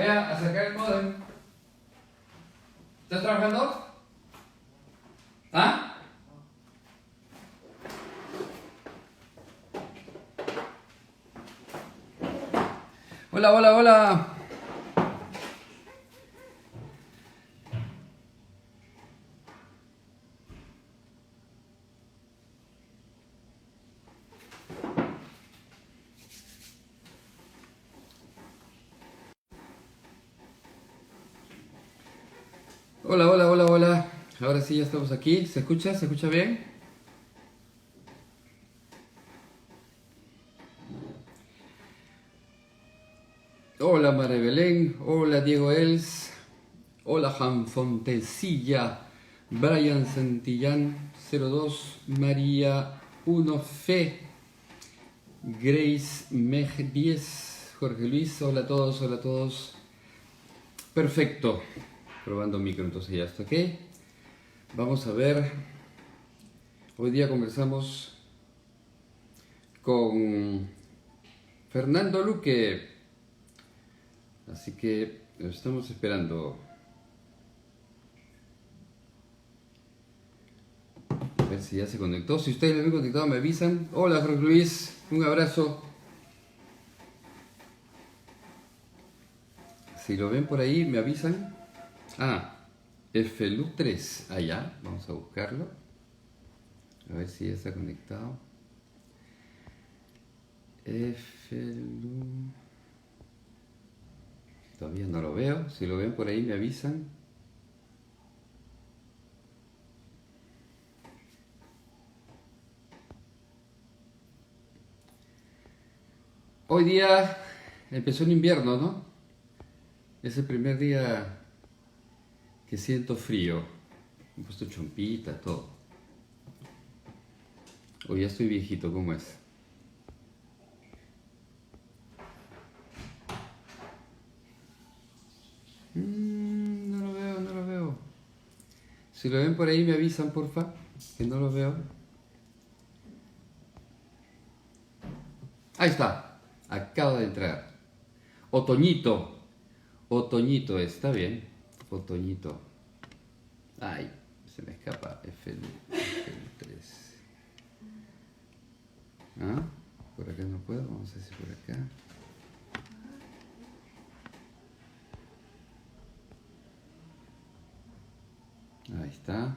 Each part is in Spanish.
Voy a acercar el modem. ¿Estás trabajando? ¿Ah? Hola, hola, hola. Hola, hola, hola, hola. Ahora sí, ya estamos aquí. ¿Se escucha? ¿Se escucha bien? Hola, María Belén. Hola, Diego Els. Hola, Jan Fontecilla. Brian Santillán 02. María 1F. Grace Mej 10. Jorge Luis. Hola a todos, hola a todos. Perfecto. Probando micro, entonces ya está ok. Vamos a ver. Hoy día conversamos con Fernando Luque. Así que estamos esperando. A ver si ya se conectó. Si ustedes lo han conectado me avisan. Hola Jorge Luis, un abrazo. Si lo ven por ahí me avisan. Ah, FLU3. Allá, vamos a buscarlo. A ver si ya está conectado. FLU. Todavía no lo veo. Si lo ven por ahí me avisan. Hoy día empezó el invierno, ¿no? Es el primer día que siento frío. Me he puesto chompita, todo. Hoy ya estoy viejito, ¿cómo es? No lo veo, no lo veo. Si lo ven por ahí me avisan, porfa, que no lo veo. Ahí está. Acaba de entrar. Otoñito. Otoñito, está bien. Otoñito. Ay, se me escapa. FL3. ¿Ah? Por acá no puedo. Vamos a ver si por acá. Ahí está.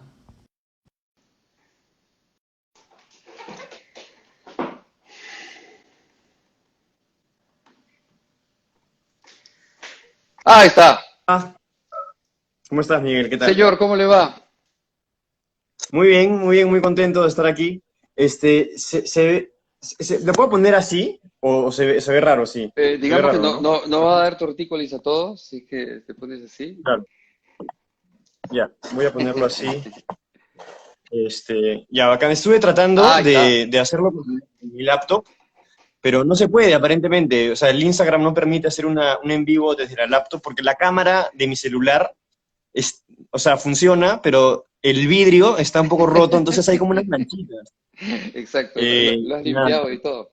Ahí está. Ah, ¿cómo estás, Miguel? ¿Qué tal? Señor, ¿cómo le va? Muy bien, muy contento de estar aquí. ¿Lo puedo poner así? ¿O se ve raro, sí? Se ve Digamos que raro, no, ¿no? no va a dar tortícolis a todos, si es que te pones así. Claro, ya, voy a ponerlo así. Ya, bacán. Estuve tratando Ahí está. de hacerlo con mi laptop, pero no se puede, aparentemente. O sea, el Instagram no permite hacer un en vivo desde la laptop porque la cámara de mi celular, o sea, funciona, pero el vidrio está un poco roto, entonces hay como unas manchitas. Exacto, lo has Nada. limpiado y todo.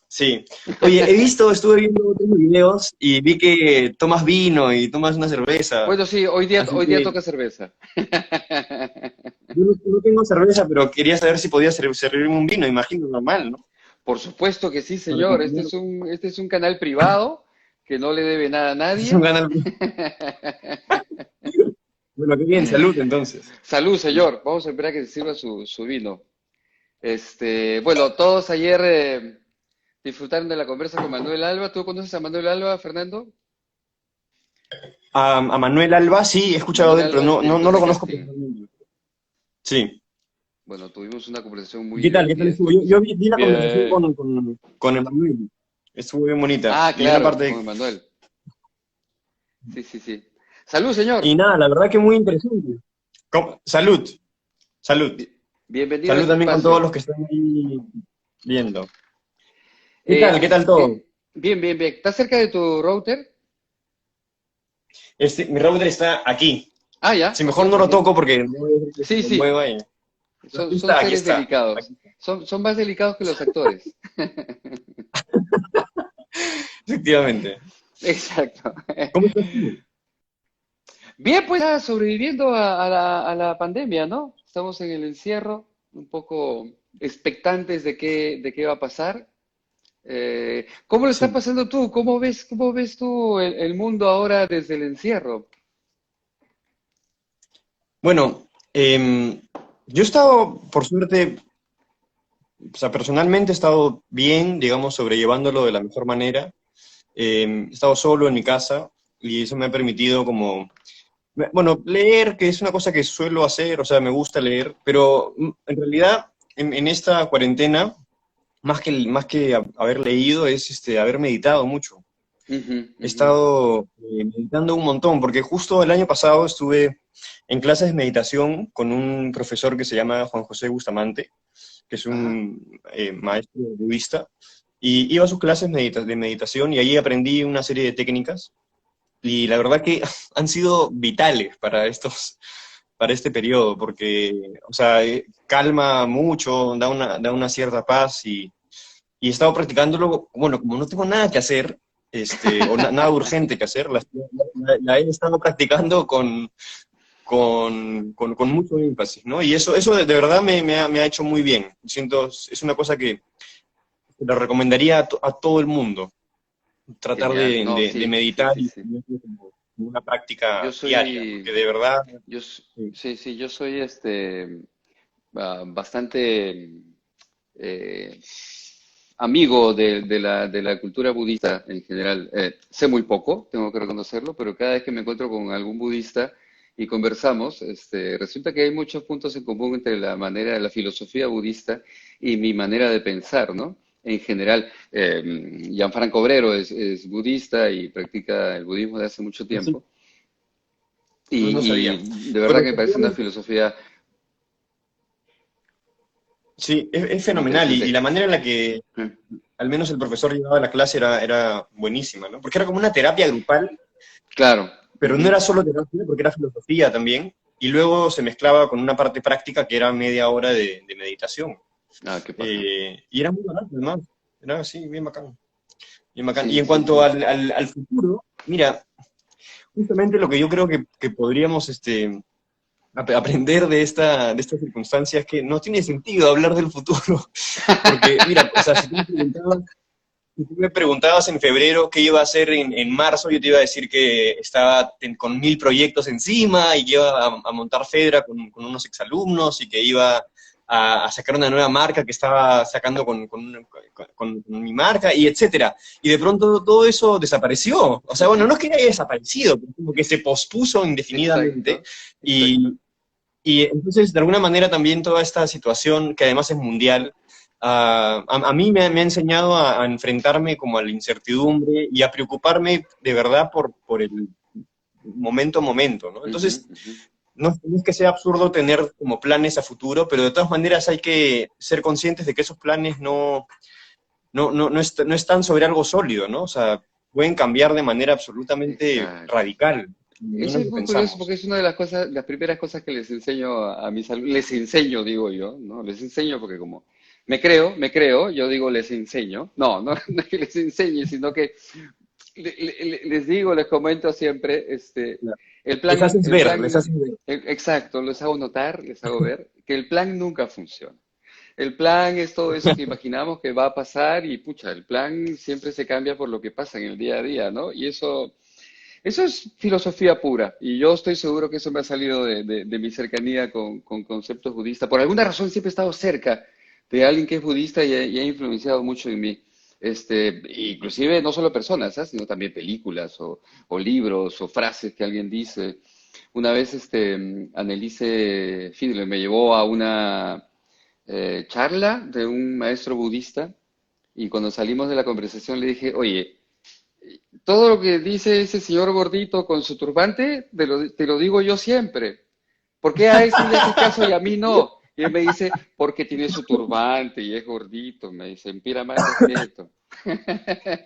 Sí. Oye, estuve viendo otros videos y vi que tomas vino y tomas una cerveza. Bueno, sí, Así hoy día que toca cerveza. yo no tengo cerveza, pero quería saber si podía servirme un vino, imagino, normal, ¿no? Por supuesto que sí, Para señor. acompañar. Este es un canal privado que no le debe nada a Es un nadie. canal. Bueno, qué bien, salud entonces. Salud, señor. Vamos a esperar a que se sirva su vino. Bueno, todos ayer disfrutaron de la conversa con Manuel Alba. ¿Tú conoces a Manuel Alba, Fernando? A Manuel Alba, sí, he escuchado Manuel de él, pero Alba, el no director lo de conozco casting. personalmente. Sí. Bueno, tuvimos una conversación muy ¿Qué tal? ¿Qué tal divertida. estuvo? Yo vi la conversación Bien. con Emanuel. Estuvo bien bonita. Ah, Y una claro, con parte. Manuel. Sí, sí, sí. Salud, señor. Y nada, la verdad que muy interesante. Salud, salud. Bi- Bienvenido a Salud este también con todos espacio. los que están ahí viendo. ¿Qué Eh, tal? ¿Qué tal todo? Bien, bien, bien. ¿Estás cerca de tu router? Mi router está aquí. Ah, ya, Si ok, mejor no lo ok. toco porque no voy a decir que se Sí, lo sí. mueva y... Pero Son aquí seres está. delicados. Aquí está. Son más delicados que los actores. Efectivamente. exacto. ¿Cómo estás tú? Bien, pues sobreviviendo a la pandemia, ¿no? Estamos en el encierro, un poco expectantes de qué va a pasar. ¿Cómo lo estás Sí. pasando tú? Cómo ves tú el mundo ahora desde el encierro? Bueno, yo he estado, por suerte, o sea, personalmente he estado bien, digamos, sobrellevándolo de la mejor manera. He estado solo en mi casa y eso me ha permitido como, bueno, leer, que es una cosa que suelo hacer, o sea, me gusta leer, pero en realidad en esta cuarentena, más que haber leído, es haber meditado mucho. Ujú, He ujú. estado meditando un montón, porque justo el año pasado estuve en clases de meditación con un profesor que se llama Juan José Bustamante, que es Ajá. un maestro budista, y iba a sus clases de meditación y ahí aprendí una serie de técnicas, y la verdad que han sido vitales para este periodo, porque, o sea, calma mucho, da una cierta paz, y he estado practicándolo, bueno, como no tengo nada que hacer, o nada urgente que hacer, la he estado practicando con mucho énfasis, ¿no? Y eso de verdad me ha hecho muy bien. Siento, es una cosa que le recomendaría a todo el mundo, tratar Genial. de, No, de- de sí, sí, meditar sí, y sí. tenerlo como una Yo práctica diaria, porque soy, de verdad, sí, sí, sí, yo soy bastante eh, amigo de la cultura budista en general. Sé muy poco, tengo que reconocerlo, pero cada vez que me encuentro con algún budista y conversamos, resulta que hay muchos puntos en común entre la manera, la filosofía budista y mi manera de pensar, ¿no? En general, Gianfranco Obrero es budista y practica el budismo de hace mucho sí, tiempo. no sabía. Y de verdad Bueno, que me parece una filosofía sí, es muy fenomenal, y interesante. la manera en la que al menos el profesor llevaba la clase era buenísima, ¿no? Porque era como una terapia grupal, Claro. pero no era solo terapia, porque era filosofía también, y luego se mezclaba con una parte práctica que era media hora de meditación. Ah, qué paja. Y era muy barato, además. Era así, bien bacán. Bien bacán. Y Sí, en sí, cuanto sí. al futuro, mira, justamente lo que yo creo que podríamos aprender de esta circunstancia es que no tiene sentido hablar del futuro. Porque, mira, o sea, si tú me preguntabas en febrero qué iba a hacer en marzo, yo te iba a decir que estaba con 1000 proyectos encima y que iba a montar Fedra con unos exalumnos y que iba a sacar una nueva marca que estaba sacando con mi marca, y etcétera. Y de pronto todo eso desapareció. O sea, bueno, no es que haya desaparecido, pero como que se pospuso indefinidamente. Exacto, exacto. Y, y entonces, de alguna manera, también toda esta situación, que además es mundial, a mí me ha enseñado a enfrentarme como a la incertidumbre y a preocuparme de verdad por el momento a momento, ¿no? Ujú, Entonces, ujú. no es que sea absurdo tener como planes a futuro, pero de todas maneras hay que ser conscientes de que esos planes no están sobre algo sólido, ¿no? O sea, pueden cambiar de manera absolutamente Exacto. radical, Eso menos es lo muy curioso pensamos. porque es una de las cosas, las primeras cosas que les enseño a mis alumnos, les enseño, digo yo, ¿no? Les enseño porque como me creo, yo digo les enseño. No, no, no es que les enseñe, sino que les digo, les comento siempre, Les haces ver. exacto, les hago notar, les hago ver que el plan nunca funciona. El plan es todo eso que imaginamos que va a pasar y pucha, el plan siempre se cambia por lo que pasa en el día a día, ¿no? Y eso es filosofía pura. Y yo estoy seguro que eso me ha salido de mi cercanía con conceptos budistas. Por alguna razón siempre he estado cerca de alguien que es budista y ha influenciado mucho en mí. Inclusive no solo personas, ¿sabes? Sino también películas o libros o frases que alguien dice. Una vez Annelise Fiedler me llevó a una charla de un maestro budista y cuando salimos de la conversación le dije, oye, todo lo que dice ese señor gordito con su turbante, te lo digo yo siempre. ¿Por qué a él sí le haces caso y a mí no? Y él me dice, porque tiene su turbante y es gordito. Me dice, impira más respeto.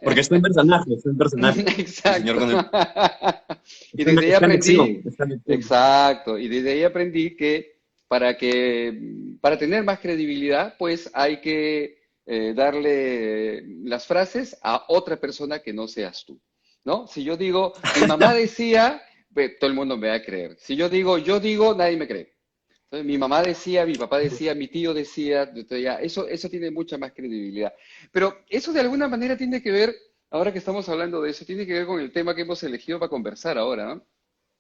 Porque está en personaje, el señor Exacto. con el... Y desde ahí Está en lección, aprendí, está en lección. exacto, y desde ahí aprendí para tener más credibilidad, pues hay que darle las frases a otra persona que no seas tú. ¿no? Si yo digo, mi mamá decía, pues, todo el mundo me va a creer. Si yo digo, nadie me cree. Entonces, mi mamá decía, mi papá decía, mi tío decía, entonces ya, eso tiene mucha más credibilidad. Pero eso de alguna manera tiene que ver, ahora que estamos hablando de eso, tiene que ver con el tema que hemos elegido para conversar ahora, ¿no?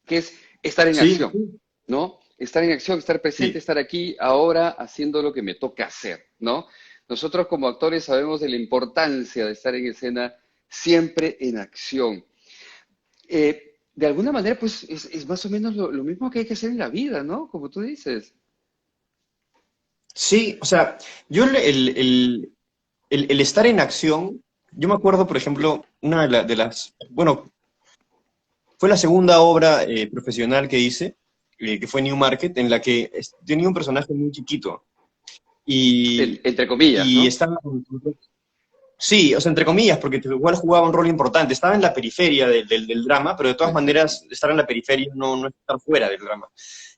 Que es estar en Sí, acción, ¿no? Estar en acción, estar presente, sí. estar aquí, ahora, haciendo lo que me toca hacer, ¿no? Nosotros como actores sabemos de la importancia de estar en escena siempre en acción. De alguna manera, pues es más o menos lo mismo que hay que hacer en la vida, ¿no? Como tú dices. Sí, o sea, yo el estar en acción, yo me acuerdo, por ejemplo, una de las, bueno, fue la segunda obra profesional que hice, que fue Newmarket, en la que tenía un personaje muy chiquito y, Entre comillas, y ¿no? estaba, sí, o sea, entre comillas, porque igual jugaba un rol importante, estaba en la periferia del drama, pero de todas Exacto. maneras estar en la periferia no es estar fuera del drama.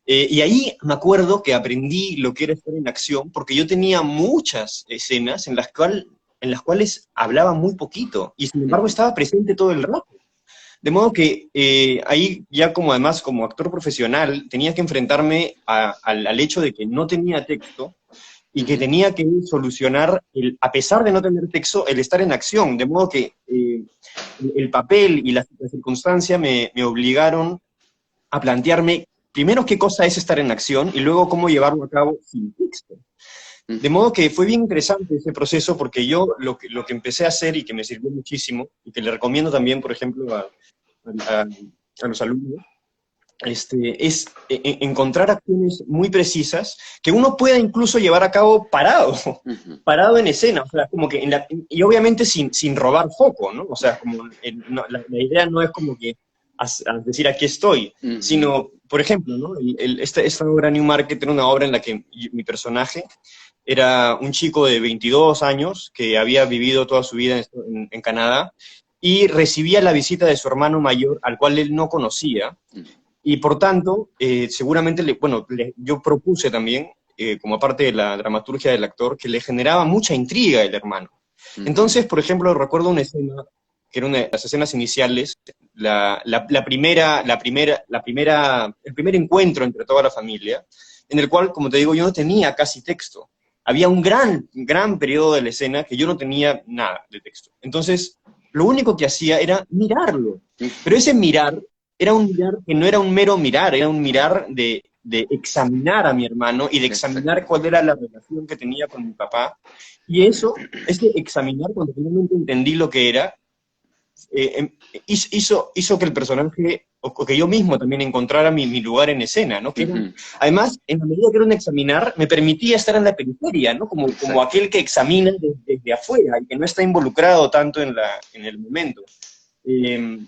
Y ahí me acuerdo que aprendí lo que era estar en acción, porque yo tenía muchas escenas en las cuales hablaba muy poquito, y sin embargo Ujú, estaba presente todo el rato. De modo que ahí ya como además como actor profesional tenía que enfrentarme al hecho de que no tenía texto y que ujú, tenía que solucionar, a pesar de no tener texto, el estar en acción. De modo que el papel y la circunstancia me obligaron a plantearme primero qué cosa es estar en acción y luego cómo llevarlo a cabo sin texto. De ujú, modo que fue bien interesante ese proceso porque yo lo que empecé a hacer y que me sirvió muchísimo y que le recomiendo también, por ejemplo, a, a los alumnos, es encontrar acciones muy precisas que uno pueda incluso llevar a cabo parado, ujú, parado en escena, o sea, como que y obviamente sin robar foco, ¿no? O sea, como la idea no es como que decir aquí estoy, ujú, sino, por ejemplo, ¿no? Esta obra Newmarket era una obra en la que mi personaje era un chico de 22 años que había vivido toda su vida en Canadá y recibía la visita de su hermano mayor, al cual él no conocía, ujú, y por tanto, seguramente, bueno, yo propuse también, como parte de la dramaturgia del actor, que le generaba mucha intriga el hermano. ujú, Entonces, por ejemplo, recuerdo una escena, que era una de las escenas iniciales, el primer encuentro entre toda la familia, en el cual, como te digo, yo no tenía casi texto. Había un gran periodo de la escena que yo no tenía nada de texto. Entonces, lo único que hacía era mirarlo. Pero ujú. ese mirar era un mirar que no era un mero mirar, era un mirar de examinar a mi hermano y de examinar Exacto. cuál era la relación que tenía con mi papá. Y eso, ese examinar, cuando finalmente entendí lo que era, hizo que el personaje, o que yo mismo también encontrara mi lugar en escena, ¿no? Ujú, Además, en la medida que era un examinar, me permitía estar en la periferia, ¿no? Como exacto. aquel que examina desde afuera y que no está involucrado tanto en el momento. Eh,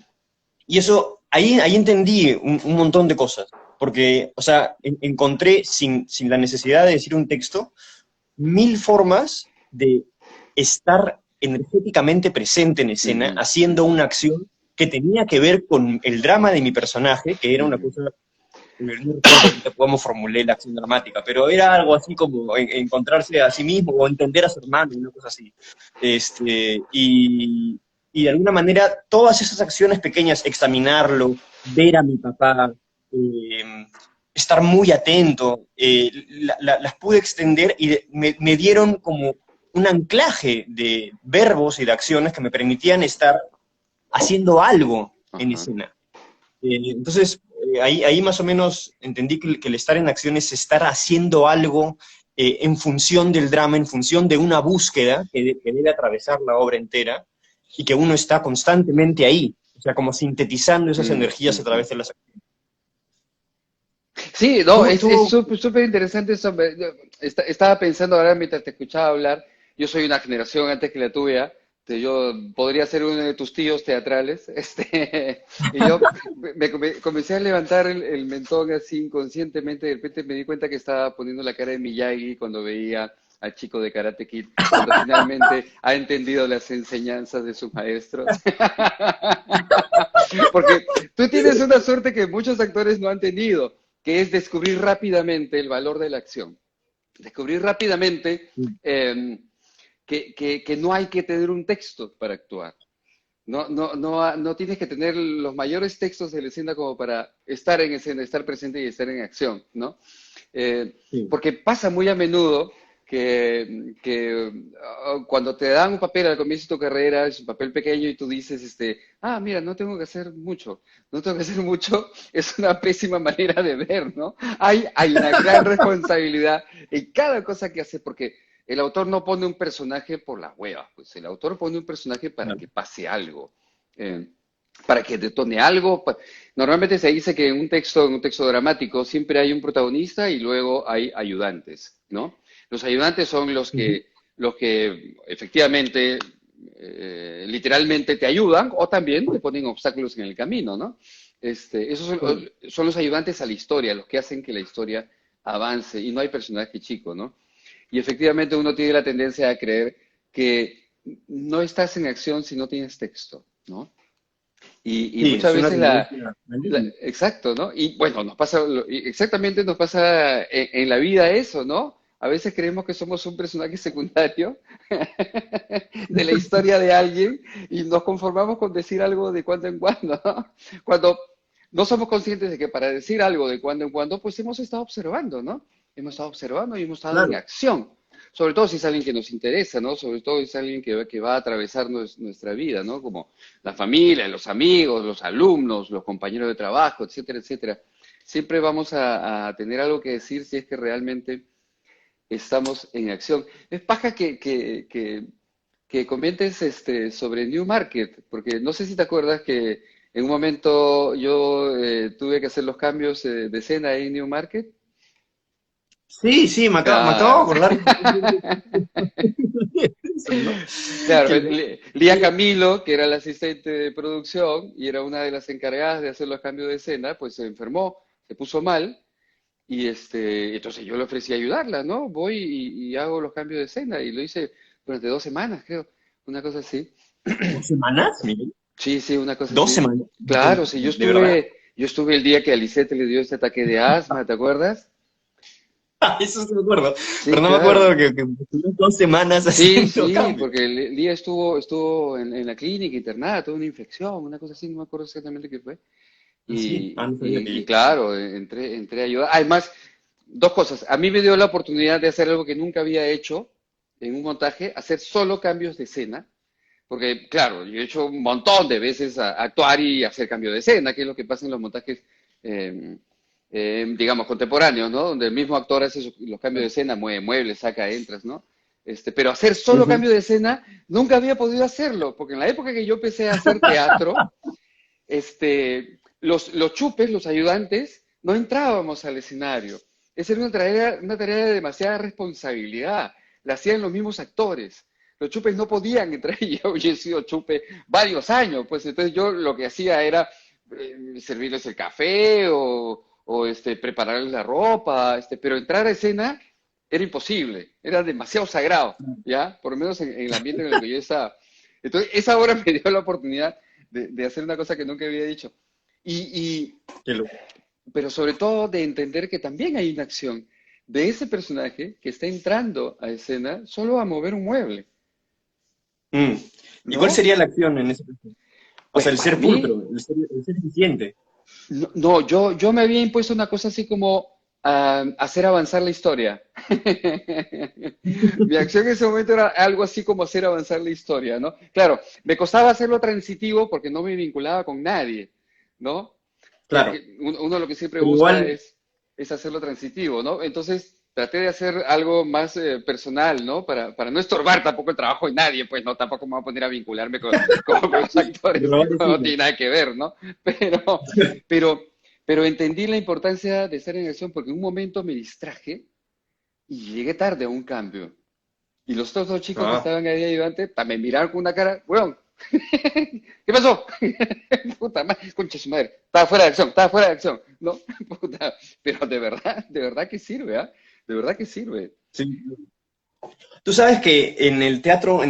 y eso, ahí entendí un montón de cosas, porque, o sea, encontré sin la necesidad de decir un texto, mil formas de estar energéticamente presente en escena, Ujú, haciendo ujú, una acción que tenía que ver con el drama de mi personaje, que era una ujú. cosa, no recuerdo ahorita cómo formulé la acción dramática, pero era algo así como encontrarse a sí mismo o entender a su hermano, una cosa así. Y de alguna manera, todas esas acciones pequeñas, examinarlo, ver a mi papá, eh, estar muy atento, las pude extender y me dieron como un anclaje de verbos y de acciones que me permitían estar haciendo algo en Ajá. escena. Entonces, ahí más o menos entendí que el estar en acción es estar haciendo algo en función del drama, en función de una búsqueda que debe atravesar la obra entera y que uno está constantemente ahí, o sea, como sintetizando esas Mm, energías a ujú. través de las acciones. Sí, no, Tú, es tú, súper interesante eso. Estaba pensando ahora mientras te escuchaba hablar, yo soy una generación antes que la tuya, yo podría ser uno de tus tíos teatrales, y yo comencé a levantar el mentón así inconscientemente, de repente me di cuenta que estaba poniendo la cara de Miyagi cuando veía al chico de Karate Kid, cuando finalmente ha entendido las enseñanzas de sus maestros. Porque tú tienes una suerte que muchos actores no han tenido, que es descubrir rápidamente el valor de la acción. Descubrir rápidamente que no hay que tener un texto para actuar. No tienes que tener los mayores textos de la escena como para estar en escena, estar presente y estar en acción, ¿no? Sí, Porque pasa muy a menudo cuando te dan un papel al comienzo de tu carrera, es un papel pequeño y tú dices, mira, no tengo que hacer mucho, no tengo que hacer mucho, es una pésima manera de ver, ¿no? Hay una gran responsabilidad en cada cosa que haces, porque el autor no pone un personaje por la hueva, pues el autor pone un personaje para claro. que pase algo, eh, para que detone algo. Normalmente se dice que en un texto dramático, siempre hay un protagonista y luego hay ayudantes, ¿no? Los ayudantes son Ujú. los que efectivamente, literalmente te ayudan o también te ponen obstáculos en el camino, ¿no? Esos Claro. son los ayudantes a la historia, los que hacen que la historia avance y no hay personaje chico, ¿no? Y efectivamente uno tiene la tendencia a creer que no estás en acción si no tienes texto, ¿no? Y Sí, muchas es una veces tendencia maligna. exacto, ¿no? Y bueno, exactamente nos pasa en la vida eso, ¿no? A veces creemos que somos un personaje secundario de la historia de alguien y nos conformamos con decir algo de cuando en cuando, ¿no? Cuando no somos conscientes de que para decir algo de cuando en cuando, pues hemos estado observando, ¿no? Hemos estado observando y hemos estado en Claro. acción. Sobre todo si es alguien que nos interesa, ¿no? Sobre todo si es alguien que va a atravesar nuestra vida, ¿no? Como la familia, los amigos, los alumnos, los compañeros de trabajo, etcétera, etcétera. Siempre vamos a tener algo que decir si es que realmente estamos en acción. Es paja que comentes sobre New Market, porque no sé si te acuerdas que en un momento yo tuve que hacer los cambios de escena ahí en New Market. Sí, sí, me acabo de Claro. acordar que eso, ¿no? Claro, Que el- Lía que- Camilo, que era la asistente de producción y era una de las encargadas de hacer los cambios de escena, pues se enfermó, se puso mal y entonces yo le ofrecí ayudarla, ¿no? Voy y hago los cambios de escena y lo hice durante 2 semanas, creo, una cosa así. ¿2 semanas, Miguel? Sí, sí, una cosa ¿Dos así. semanas? Claro, sí, ¿De verdad? yo estuve el día que a Lisette le dio este ataque de asma, ¿te acuerdas? Eso sí me acuerdo. Sí, Pero no me claro. acuerdo que estuvimos 2 semanas Sí, haciendo sí, cambios. porque Lía estuvo en la clínica internada, tuvo una infección, una cosa así, no me acuerdo exactamente qué fue. Ah, sí. Ah, no sabía Y que... claro, entré a ayudar. Además, dos cosas. A mí me dio la oportunidad de hacer algo que nunca había hecho en un montaje, hacer solo cambios de escena. Porque, claro, yo he hecho un montón de veces actuar y hacer cambio de escena, que es lo que pasa en los montajes, eh, digamos, contemporáneos, ¿no? Donde el mismo actor hace los cambios de escena, mueve muebles, saca, entras, ¿no? Pero hacer solo Ujú. cambio de escena, nunca había podido hacerlo, porque en la época que yo empecé a hacer teatro, los chupes, los ayudantes, no entrábamos al escenario. Esa era una tarea de demasiada responsabilidad. La hacían los mismos actores. Los chupes no podían entrar y yo he sido chupe varios años, pues entonces yo lo que hacía era servirles el café o prepararles la ropa, pero entrar a escena era imposible, era demasiado sagrado, ¿ya? Por lo menos en el ambiente en el que yo estaba. Entonces, esa hora me dio la oportunidad de hacer una cosa que nunca había dicho. Y, y, Qué loco. pero sobre todo de entender que también hay una acción de ese personaje que está entrando a escena solo a mover un mueble, Mm. ¿Y cuál ¿no? sería la acción en ese caso? O Pues sea, el para ser mí, pulcro, el ser eficiente. no, no, yo me había impuesto una cosa así como hacer avanzar la historia. Mi acción en ese momento era algo así como hacer avanzar la historia, ¿no? Claro, me costaba hacerlo transitivo porque no me vinculaba con nadie, ¿no? Claro. Uno lo que siempre Pero busca igual, es hacerlo transitivo, ¿no? Entonces traté de hacer algo más personal, ¿no? Para no estorbar tampoco el trabajo de nadie, pues no, tampoco me voy a poner a vincularme con los de actores, robar no escena. tiene nada que ver, ¿no? Pero, pero, pero entendí la importancia de estar en acción porque en un momento me distraje y llegué tarde a un cambio. Y los otros dos chicos que Ah, estaban ahí ayudantes también miraron con una cara, weón, ¿qué pasó? Puta madre, concha su madre, estaba fuera de acción, estaba fuera de acción, ¿no? Puta, pero de verdad que sirve, ¿ah? De verdad que sirve. sí. Tú sabes que en el teatro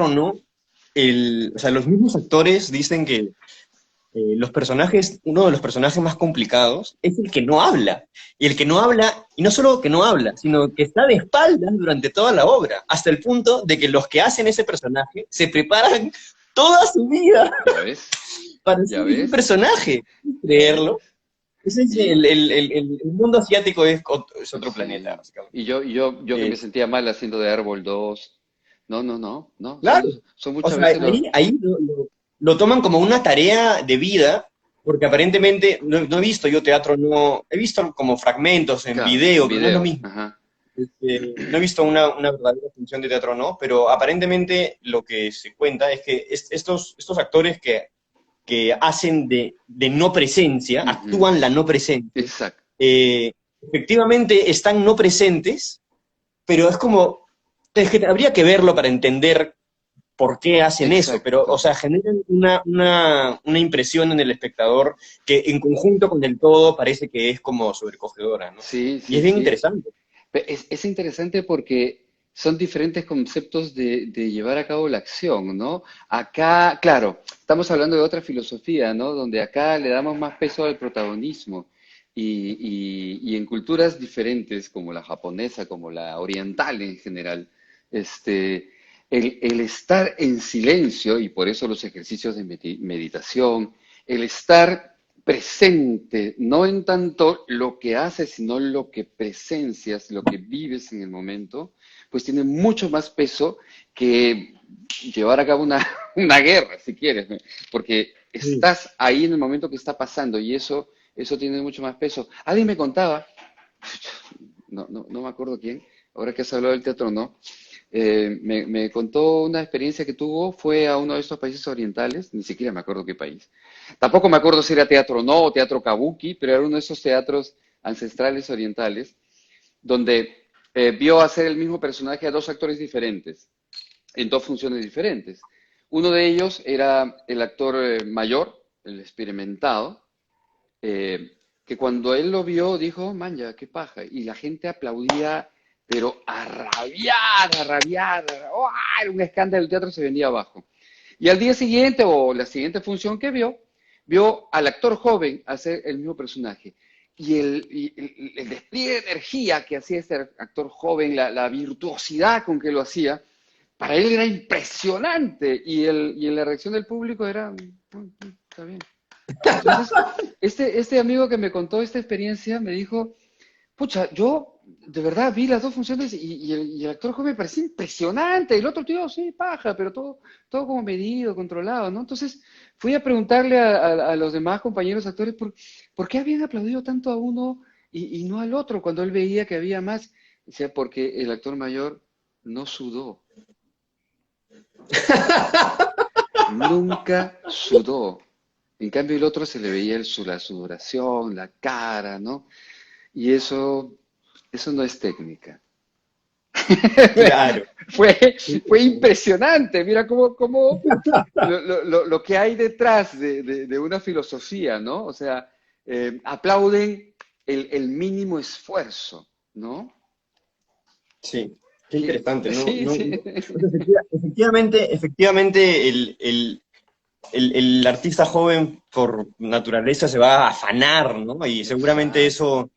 no, o sea, los mismos actores dicen que los personajes, uno de los personajes más complicados es el que no habla. Y el que no habla, y no solo que no habla, sino que está de espaldas durante toda la obra, hasta el punto de que los que hacen ese personaje se preparan toda su vida ¿Ya ves? para ¿Ya ser un ves? personaje. ¿Puedes ¿Ya ves? creerlo? Ese es Y, el mundo asiático es otro planeta, sí. básicamente. Y yo que me Eh, sentía mal haciendo de árbol 2. No, no, no, no. Son, claro. son O muchas sea, veces los. ahí lo toman como una tarea de vida, porque aparentemente no he visto yo teatro, no, he visto como fragmentos en Claro, en video, pero no es lo videos. mismo. Ajá. No he visto una verdadera función de teatro, no, pero aparentemente lo que se cuenta es que estos actores que hacen de no presencia, Ujú. actúan la no presencia, Exacto. eh, efectivamente están no presentes, pero es que habría que verlo para entender por qué hacen eso, pero, o Exacto. sea, generan una impresión en el espectador que en conjunto con el todo parece que es como sobrecogedora, ¿no? Sí, Y sí, es bien sí. interesante. Es interesante porque son diferentes conceptos de llevar a cabo la acción, ¿no? Acá, claro, estamos hablando de otra filosofía, ¿no? Donde acá le damos más peso al protagonismo y en culturas diferentes, como la japonesa, como la oriental en general, este, el estar en silencio, y por eso los ejercicios de meditación, el estar presente, no en tanto lo que haces, sino lo que presencias, lo que vives en el momento, pues tiene mucho más peso que llevar a cabo una, una guerra, si quieres, ¿no? Porque Sí. estás ahí en el momento que está pasando y eso tiene mucho más peso. Alguien me contaba, no me acuerdo quién, ahora que has hablado del teatro, ¿no? Me contó una experiencia que tuvo, fue a uno de estos países orientales, ni siquiera me acuerdo qué país. Tampoco me acuerdo si era teatro o no, o teatro kabuki, pero era uno de esos teatros ancestrales orientales, donde vio hacer el mismo personaje a dos actores diferentes, en dos funciones diferentes. Uno de ellos era el actor mayor, el experimentado, que cuando él lo vio dijo, man, ya, qué paja. Y la gente aplaudía, pero a rabiar, a rabiar. ¡Oh! Era un escándalo, el teatro se venía abajo. Y al día siguiente, o la siguiente función que vio al actor joven hacer el mismo personaje. Y el despliegue de energía que hacía este actor joven, la virtuosidad con que lo hacía, para él era impresionante. Y la reacción del público era, está bien. Entonces, este amigo que me contó esta experiencia me dijo, pucha, yo de verdad vi las dos funciones y el actor joven me parecía impresionante. El otro tío, sí, paja, pero todo como medido, controlado, ¿no? Entonces fui a preguntarle a los demás compañeros actores por qué habían aplaudido tanto a uno y no al otro cuando él veía que había más. Decía, porque el actor mayor no sudó, nunca sudó. En cambio, el otro se le veía la sudoración, la cara, ¿no? Y eso no es técnica. Claro. Fue, fue impresionante. Mira cómo lo que hay detrás de una filosofía, ¿no? O sea, aplauden el mínimo esfuerzo, ¿no? Sí, qué interesante, ¿no? Sí, sí. O sea, efectivamente el artista joven por naturaleza se va a afanar, ¿no? Y seguramente Exacto. eso,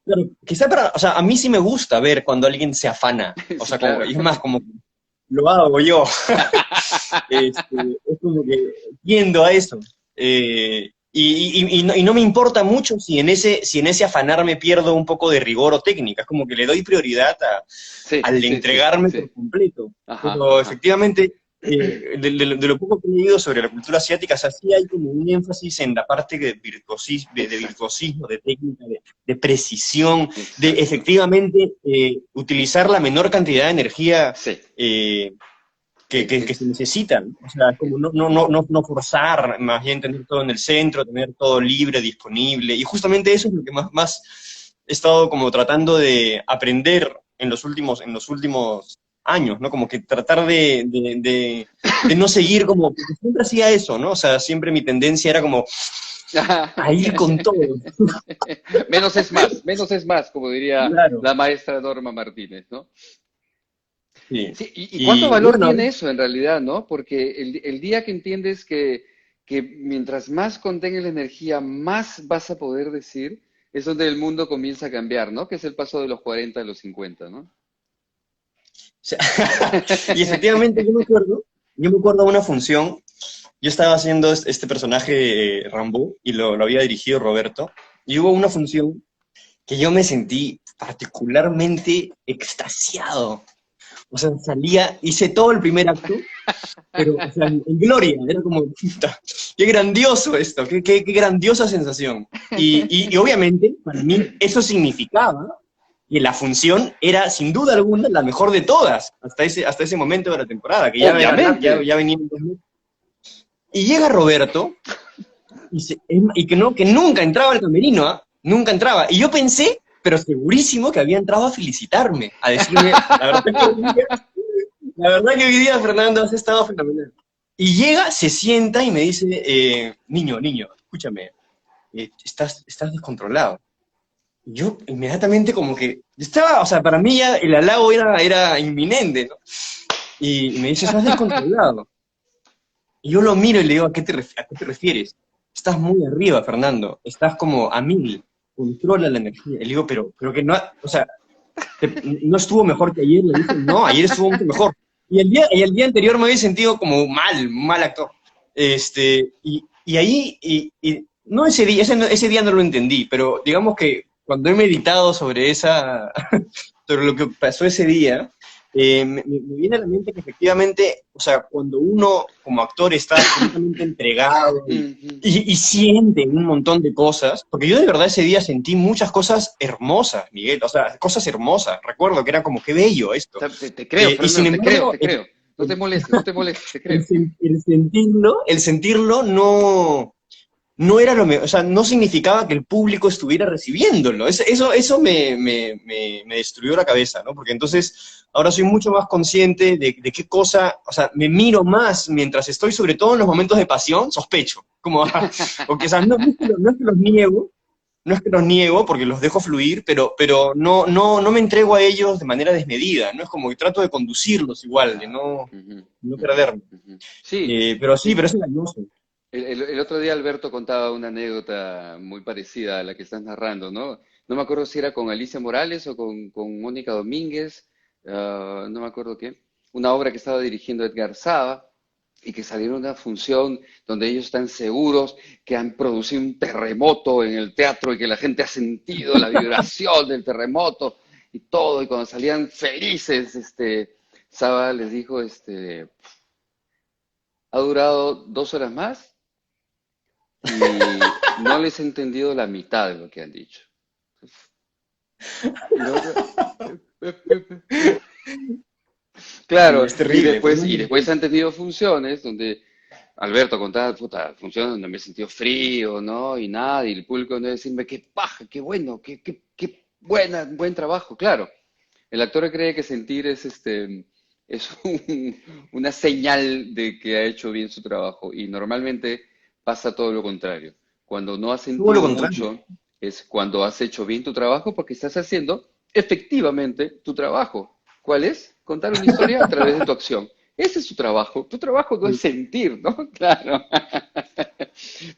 claro, quizá o sea, a mí sí me gusta ver cuando alguien se afana, o Sí, sea, como, claro. y es más, como lo hago yo, es como que tiendo a eso. Y no me importa mucho si en ese afanar me pierdo un poco de rigor o técnica, es como que le doy prioridad Sí, al sí, sí, entregarme por sí. completo. Ajá, Pero ajá. efectivamente, de lo poco que he leído sobre la cultura asiática, o sea, sí hay como un énfasis en la parte de Exacto, virtuosismo, de técnica, de precisión, de exacto. efectivamente utilizar la menor cantidad de energía Sí, que se necesitan. O sea, como no forzar, más bien tener todo en el centro, tener todo libre, disponible. Y justamente eso es lo que más he estado como tratando de aprender en los últimos años, ¿no? Como que tratar de no seguir como, porque siempre hacía eso, ¿no? O sea, siempre mi tendencia era como a ir con todo. menos es más, como diría Claro, la maestra Norma Martínez, ¿no? sí. Sí, y cuánto Y valor bueno, tiene eso en realidad, ¿no? Porque el día que entiendes que mientras más contengas la energía, más vas a poder decir, es donde el mundo comienza a cambiar, ¿no? Que es el paso de los 40 a los 50, ¿no? sea, y efectivamente yo me acuerdo de una función. yo estaba haciendo este personaje Rambo y lo había dirigido Roberto, y hubo una función que yo me sentí particularmente extasiado. O sea, hice todo el primer acto, pero, o sea, en gloria, era como, puta, qué grandioso esto, qué grandiosa sensación. Y obviamente, para mí, eso significaba que la función era, sin duda alguna, la mejor de todas, hasta ese momento de la temporada, que Obviamente. ya venía. Y llega Roberto, y que nunca entraba al camerino, ¿ah? Nunca entraba. Y yo pensé, pero segurísimo, que había entrado a felicitarme, a decirme, la verdad que hoy día, Fernando, has estado fenomenal. Y llega, se sienta y me dice, niño, escúchame, estás descontrolado. Y yo inmediatamente como que, estaba, o sea, para mí ya el halago era inminente, ¿no? Y me dice, estás descontrolado. Y yo lo miro y le digo, ¿a qué te refieres? Estás muy arriba, Fernando, estás como a 1000, controla la energía. Y le digo, pero que no, o sea, no estuvo mejor que ayer, le dije, no, ayer estuvo mucho mejor. Y el día anterior me había sentido como mal actor. Y ahí, no ese día, ese día no lo entendí, pero digamos que cuando he meditado sobre sobre lo que pasó ese día, me viene a la mente que efectivamente, o sea, cuando uno como actor está completamente entregado Ujú. y siente un montón de cosas, porque yo de verdad ese día sentí muchas cosas hermosas, Miguel, o sea, cosas hermosas, recuerdo que era como, qué bello O esto. sea, te creo, Y sin Fernando, te creo, embargo, te creo. No te molestes, no te molestes, te creo. el sentirlo no era o sea, no significaba que el público estuviera recibiéndolo. Eso me destruyó la cabeza, ¿no? Porque entonces ahora soy mucho más consciente de qué cosa, o sea, me miro más mientras estoy, sobre todo en los momentos de pasión, sospecho. Como, porque, o sea, no es que no es que los niego, no es que los niego porque los dejo fluir, pero no me entrego a ellos de manera desmedida, ¿no? Es como que trato de conducirlos igual, de Claro. Ujú, no ujú, perderme. ujú. Sí, Pero sí, sí. pero es engañoso. El otro día Alberto contaba una anécdota muy parecida a la que estás narrando, ¿no? No me acuerdo si era con Alicia Morales o con Mónica Domínguez, no me acuerdo qué. Una obra que estaba dirigiendo Edgar Saba y que salieron una función donde ellos están seguros que han producido un terremoto en el teatro y que la gente ha sentido la vibración del terremoto y todo. Y cuando salían felices, Saba les dijo, ha durado 2 horas más y no les he entendido la mitad de lo que han dicho. Y la otra, Sí, claro, es terrible. y después han tenido funciones donde Alberto contaba, puta, funciones donde me he sentido frío, ¿no? Y nada, y el público no decirme, qué paja, qué bueno, qué buen trabajo, claro. El actor cree que sentir es una señal de que ha hecho bien su trabajo y normalmente pasa todo lo contrario. Cuando no has Todo lo sentido contrario. mucho es cuando has hecho bien tu trabajo porque estás haciendo efectivamente tu trabajo. ¿Cuál es? Contar una historia a través de tu acción. Ese es tu trabajo. Tu trabajo no es sentir, ¿no? Claro.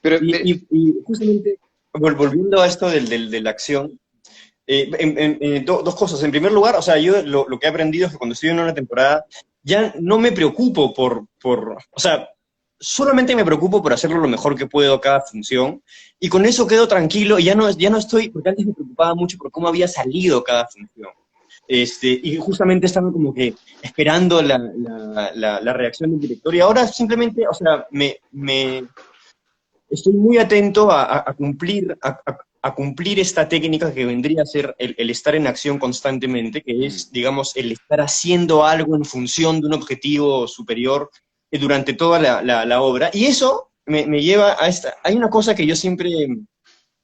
Pero, Y justamente, volviendo a esto de la acción, dos cosas. En primer lugar, o sea, yo lo que he aprendido es que cuando estoy en una temporada, ya no me preocupo o sea, solamente me preocupo por hacerlo lo mejor que puedo cada función, y con eso quedo tranquilo, y ya no estoy, porque antes me preocupaba mucho por cómo había salido cada función. Y justamente estaba como que esperando la reacción del director, y ahora simplemente, o sea, estoy muy atento a cumplir esta técnica que vendría a ser el estar en acción constantemente, que mm, es, digamos, el estar haciendo algo en función de un objetivo superior durante toda la obra. Y eso me lleva a esta... Hay una cosa que yo siempre he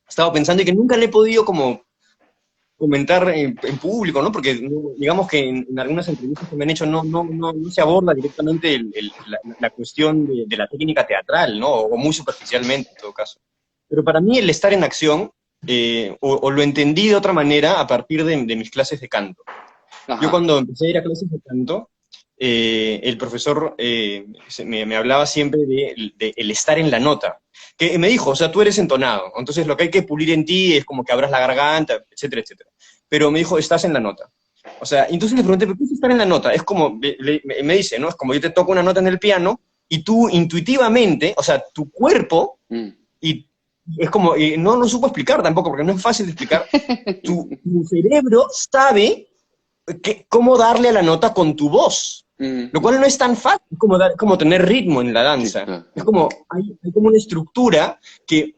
estado pensando y que nunca le he podido como comentar en público, ¿no? Porque digamos que en algunas entrevistas que me han hecho no se aborda directamente la cuestión de la técnica teatral, ¿no? O muy superficialmente en todo caso. Pero para mí el estar en acción, o lo entendí de otra manera a partir de mis clases de canto. Yo ajá. cuando empecé a ir a clases de canto, el profesor me hablaba siempre de el estar en la nota. Que me dijo, o sea, tú eres entonado, entonces lo que hay que pulir en ti es como que abras la garganta, etcétera, etcétera. Pero me dijo, estás en la nota. O sea, entonces le pregunté, ¿pero qué es estar en la nota? Es como, me dice, ¿no? Es como yo te toco una nota en el piano y tú intuitivamente, o sea, tu cuerpo, Mm. y es como, no lo supo explicar tampoco, porque no es fácil de explicar, tu cerebro sabe cómo darle a la nota con tu voz, lo Mm. cual no es tan fácil como, como tener ritmo en la Sí, danza. claro. Es como, hay como una estructura que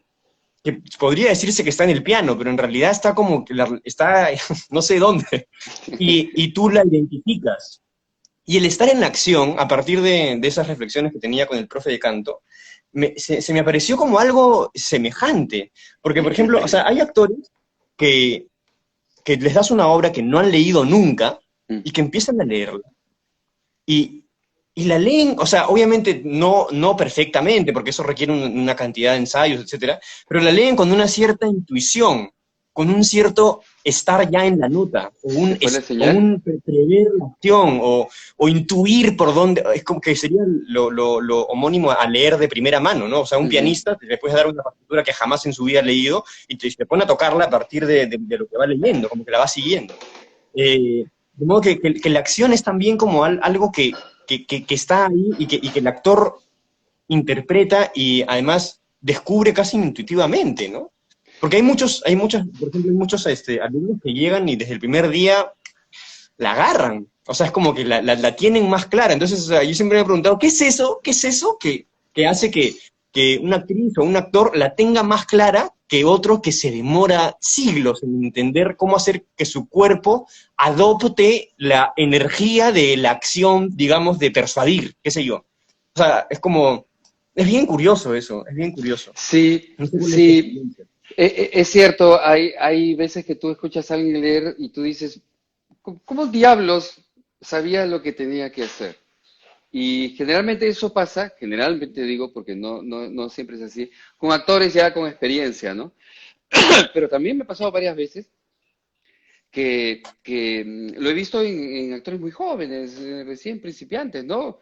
podría decirse que está en el piano, pero en realidad está como que está no sé dónde, y tú la identificas. Y el estar en la acción, a partir de esas reflexiones que tenía con el profe de canto, se me apareció como algo semejante. Porque, por ejemplo, o sea, hay actores que, que les das una obra que no han leído nunca Mm. y que empiezan a leerla. Y, y la leen, o sea, obviamente no perfectamente, porque eso requiere una cantidad de ensayos, etcétera, pero la leen con una cierta intuición, con un cierto estar ya en la nota, ¿Se fue la o señal? un prever la acción, o intuir por dónde, es como que sería lo homónimo a leer de primera mano, ¿no? O sea, un Ujú. pianista le puedes dar una partitura que jamás en su vida ha leído y te pone a tocarla a partir de lo que va leyendo, como que la va siguiendo. De modo que la acción es también como algo que está ahí y que el actor interpreta y además descubre casi intuitivamente, ¿no? Porque por ejemplo, hay muchos alumnos que llegan y desde el primer día la agarran. O sea, es como que la tienen más clara. Entonces, o sea, yo siempre me he preguntado, ¿qué es eso? ¿Qué es eso que hace que una actriz o un actor la tenga más clara que otro que se demora siglos en entender cómo hacer que su cuerpo adopte la energía de la acción, digamos, de persuadir, qué sé yo? O sea, es bien curioso eso, es bien curioso. Sí, No sé cuál es tu sí, experiencia. es cierto, hay veces que tú escuchas a alguien leer y tú dices, ¿cómo diablos sabía lo que tenía que hacer? Y generalmente eso pasa, generalmente digo, porque no siempre es así, con actores ya con experiencia, ¿no? Pero también me ha pasado varias veces que lo he visto en actores muy jóvenes, recién principiantes, ¿no?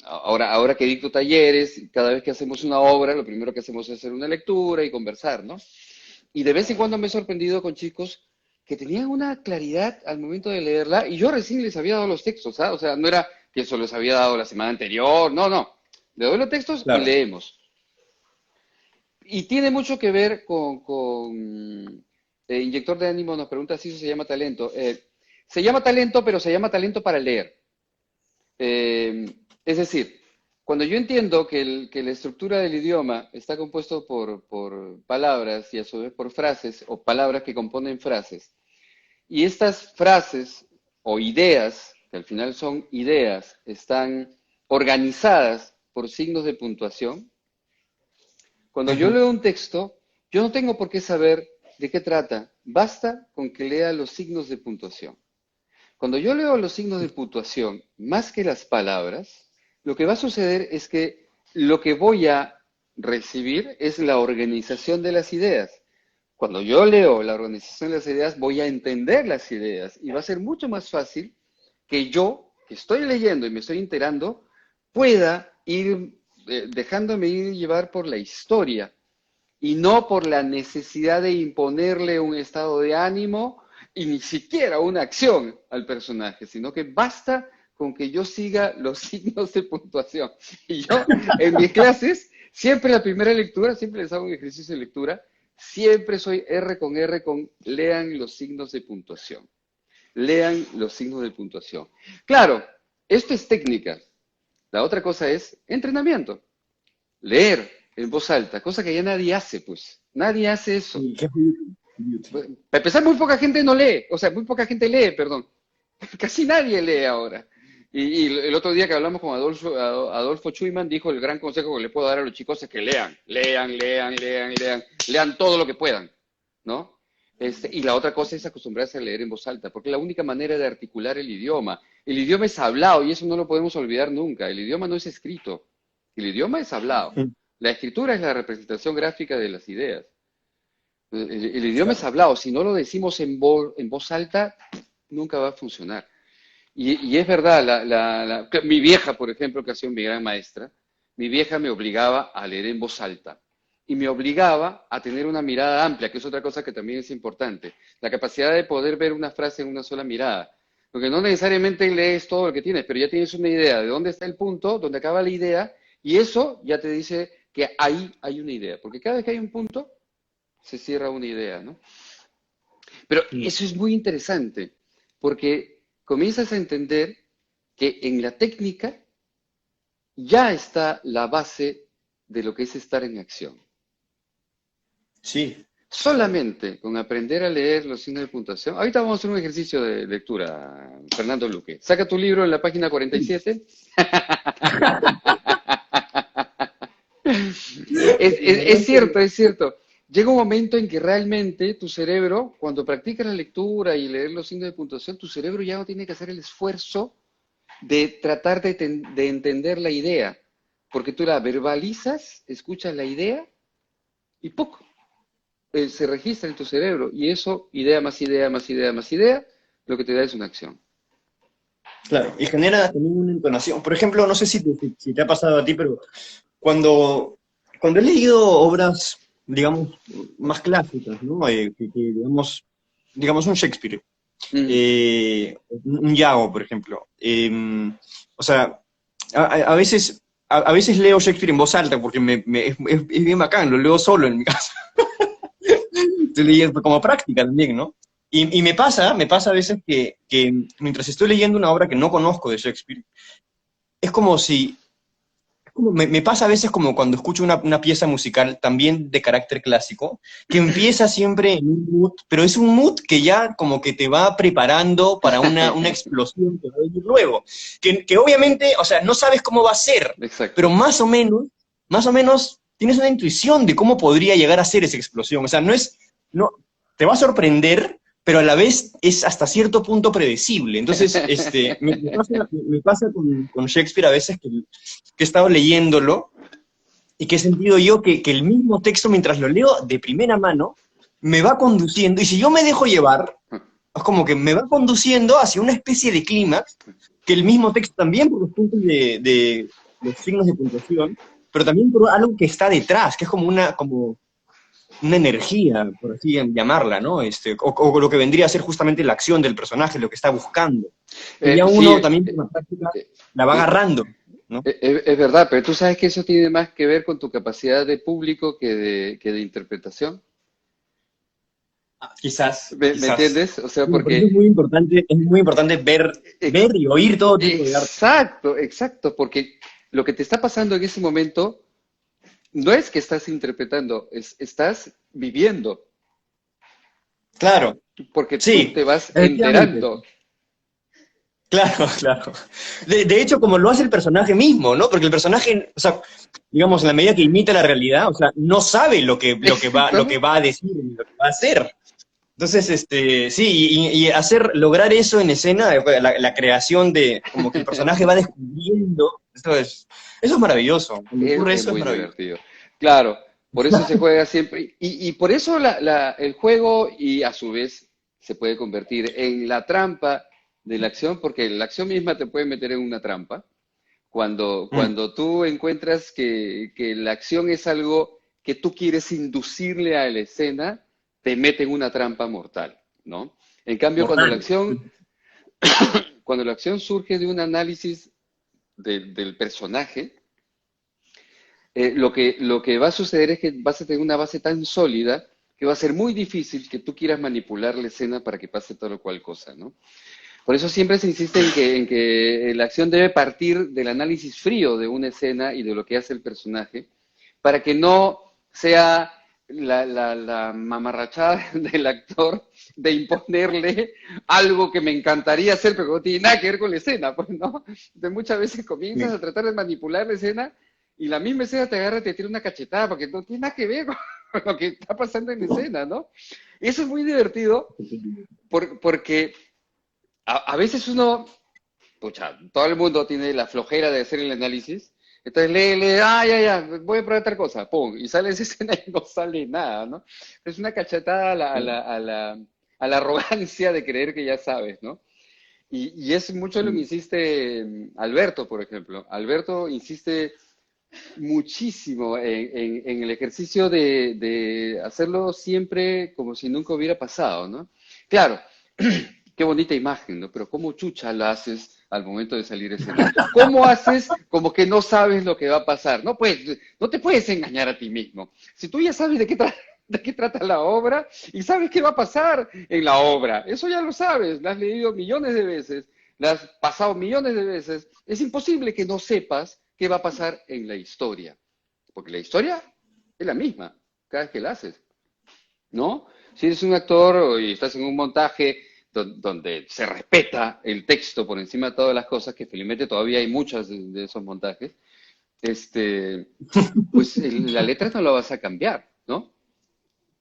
Ahora que dicto talleres, cada vez que hacemos una obra, lo primero que hacemos es hacer una lectura y conversar, ¿no? Y de vez en cuando me he sorprendido con chicos que tenían una claridad al momento de leerla y yo recién les había dado los textos, ¿ah? O sea, no era que eso les había dado la semana anterior, no, no. Le doy los textos y Claro. leemos. Y tiene mucho que ver con Inyector de Ánimo nos pregunta si eso se llama talento. Se llama talento, pero se llama talento para leer. Es decir, cuando yo entiendo que la estructura del idioma está compuesto por palabras y a su vez por frases o palabras que componen frases, y estas frases o ideas, que al final son ideas, están organizadas por signos de puntuación, cuando yo Ujú. leo un texto, yo no tengo por qué saber de qué trata, basta con que lea los signos de puntuación. Cuando yo leo los signos de puntuación, más que las palabras, lo que va a suceder es que lo que voy a recibir es la organización de las ideas. Cuando yo leo la organización de las ideas, voy a entender las ideas y va a ser mucho más fácil que yo, que estoy leyendo y me estoy enterando, pueda ir dejándome ir llevar por la historia y no por la necesidad de imponerle un estado de ánimo y ni siquiera una acción al personaje, sino que basta con que yo siga los signos de puntuación. Y yo en mis clases, siempre la primera lectura, siempre les hago un ejercicio de lectura, siempre soy R con lean los signos de puntuación. Lean los signos de puntuación. Claro, esto es técnica. La otra cosa es entrenamiento. Leer en voz alta, cosa que ya nadie hace, pues. Nadie hace eso. Y qué ridículo. Para empezar, muy poca gente no lee, o sea, muy poca gente lee, perdón. Casi nadie lee ahora. Y el otro día que hablamos con Adolfo Chuyman, dijo el gran consejo que le puedo dar a los chicos es que lean, lean, lean, lean, lean, lean todo lo que puedan, ¿no? Y la otra cosa es acostumbrarse a leer en voz alta, porque es la única manera de articular el idioma. El idioma es hablado y eso no lo podemos olvidar nunca. El idioma no es escrito, el idioma es hablado. La escritura es la representación gráfica de las ideas. El idioma es Claro. hablado, si no lo decimos en voz alta, nunca va a funcionar. Y es verdad, mi vieja, por ejemplo, que ha sido mi gran maestra, mi vieja me obligaba a leer en voz alta y me obligaba a tener una mirada amplia, que es otra cosa que también es importante, la capacidad de poder ver una frase en una sola mirada. Porque no necesariamente lees todo lo que tienes, pero ya tienes una idea de dónde está el punto, dónde acaba la idea, Y eso ya te dice que ahí hay una idea, porque cada vez que hay un punto, se cierra una idea, ¿no? Pero Mm. eso es muy interesante, porque comienzas a entender que en la técnica ya está la base de lo que es estar en acción. Sí. Solamente con aprender a leer los signos de puntuación. Ahorita vamos a hacer un ejercicio de lectura, Fernando Luque. Saca tu libro en la página 47. Es cierto, es cierto. Llega un momento en que realmente tu cerebro, cuando practicas la lectura y leer los signos de puntuación, tu cerebro ya no tiene que hacer el esfuerzo de tratar de entender la idea, porque tú la verbalizas, escuchas la idea y poco se registra en tu cerebro. Y eso, idea más idea más idea más idea, lo que te da es una acción. Claro, y genera también una entonación. Por ejemplo, no sé si te ha pasado a ti, pero cuando he leído obras, digamos, más clásicas, ¿no? Digamos un Shakespeare, Mm. un Yago, por ejemplo. O sea, a veces leo Shakespeare en voz alta porque es bien bacán, lo leo solo en mi casa. Estoy leyendo como práctica también, ¿no? Y me pasa a veces que mientras estoy leyendo una obra que no conozco de Shakespeare, es como si me pasa a veces como cuando escucho una pieza musical también de carácter clásico, que empieza siempre en un mood, pero es un mood que ya como que te va preparando para una explosión que va a venir luego. Que obviamente, o sea, no sabes cómo va a ser, pero Exacto. más o menos tienes una intuición de cómo podría llegar a ser esa explosión. O sea, no, te va a sorprender, pero a la vez es hasta cierto punto predecible. Entonces, me pasa con Shakespeare a veces que he estado leyéndolo y que he sentido yo que el mismo texto, mientras lo leo de primera mano, me va conduciendo, y si yo me dejo llevar, es como que me va conduciendo hacia una especie de clímax, que el mismo texto también por los puntos de los signos de puntuación, pero también por algo que está detrás, que es como una energía, por así llamarla, ¿no? O lo que vendría a ser justamente la acción del personaje, lo que está buscando. Que ya Sí, uno también con la práctica eh, la va eh, agarrando, ¿no? es verdad, pero tú sabes que eso tiene más que ver con tu capacidad de público que de interpretación. Quizás, ¿Me quizás. entiendes? O sea, Bueno, por eso porque es muy importante ver ex- y oír todo tipo de arte. exacto, exacto, porque lo que te está pasando en ese momento no es que estás interpretando, estás viviendo, Claro, porque tú sí, te vas efectivamente. enterando. Claro, claro. De hecho, como lo hace el personaje mismo, ¿no? Porque el personaje, o sea, digamos, en la medida que imita la realidad, o sea, no sabe lo que va a decir, ni lo que va a hacer. Entonces, sí, y lograr eso en escena, la creación de, como que el personaje va descubriendo, eso es maravilloso. Cuando ocurre Es eso es muy maravilloso. divertido. Claro, por eso se juega siempre. Y por eso el juego, y a su vez, se puede convertir en la trampa de la acción, porque la acción misma te puede meter en una trampa. Mm, Cuando tú encuentras que la acción es algo que tú quieres inducirle a la escena, te mete en una trampa mortal, ¿no? En cambio, mortal. cuando la acción surge de un análisis del personaje, lo que va a suceder es que vas a tener una base tan sólida que va a ser muy difícil que tú quieras manipular la escena para que pase tal o cual cosa, ¿no? Por eso siempre se insiste en que la acción debe partir del análisis frío de una escena y de lo que hace el personaje, para que no sea la mamarrachada del actor de imponerle algo que me encantaría hacer, pero que no tiene nada que ver con la escena, pues, ¿no? Entonces muchas veces comienzas Sí. a tratar de manipular la escena y la misma escena te agarra y te tira una cachetada, porque no tiene nada que ver con lo que está pasando en la escena, ¿no? Y eso es muy divertido porque a veces uno, pucha, todo el mundo tiene la flojera de hacer el análisis, entonces lee, ya, ya, voy a probar tal cosa, pum, y sale esa escena y no sale nada, ¿no? Es una cachetada a la arrogancia de creer que ya sabes, ¿no? Y es mucho lo que insiste Alberto, por ejemplo. Alberto insiste muchísimo en el ejercicio de hacerlo siempre como si nunca hubiera pasado, ¿no? Claro, qué bonita imagen, ¿no? Pero ¿cómo chucha la haces al momento de salir a escena. ¿Cómo haces como que no sabes lo que va a pasar? No puedes, no te puedes engañar a ti mismo. Si tú ya sabes de qué trata la obra y sabes qué va a pasar en la obra, eso ya lo sabes, lo has leído millones de veces, lo has pasado millones de veces, es imposible que no sepas qué va a pasar en la historia, porque la historia es la misma cada vez que la haces, ¿no? Si eres un actor y estás en un montaje donde se respeta el texto por encima de todas las cosas, que felizmente todavía hay muchos de esos montajes, este, pues la letra no la vas a cambiar, ¿no?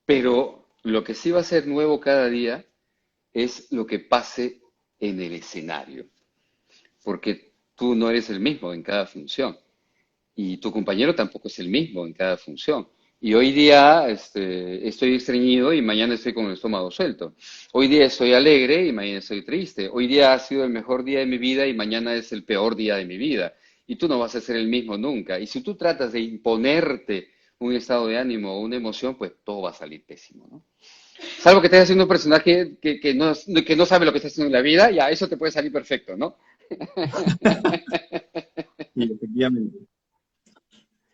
Pero lo que sí va a ser nuevo cada día es lo que pase en el escenario, porque tú no eres el mismo en cada función y tu compañero tampoco es el mismo en cada función. Y hoy día estoy estreñido y mañana estoy con el estómago suelto. Hoy día estoy alegre y mañana estoy triste. Hoy día ha sido el mejor día de mi vida y mañana es el peor día de mi vida. Y tú no vas a ser el mismo nunca. Y si tú tratas de imponerte un estado de ánimo o una emoción, pues todo va a salir pésimo, ¿no? Salvo que estés haciendo un personaje que no sabe lo que está haciendo en la vida, ya eso te puede salir perfecto, ¿no? Sí, efectivamente.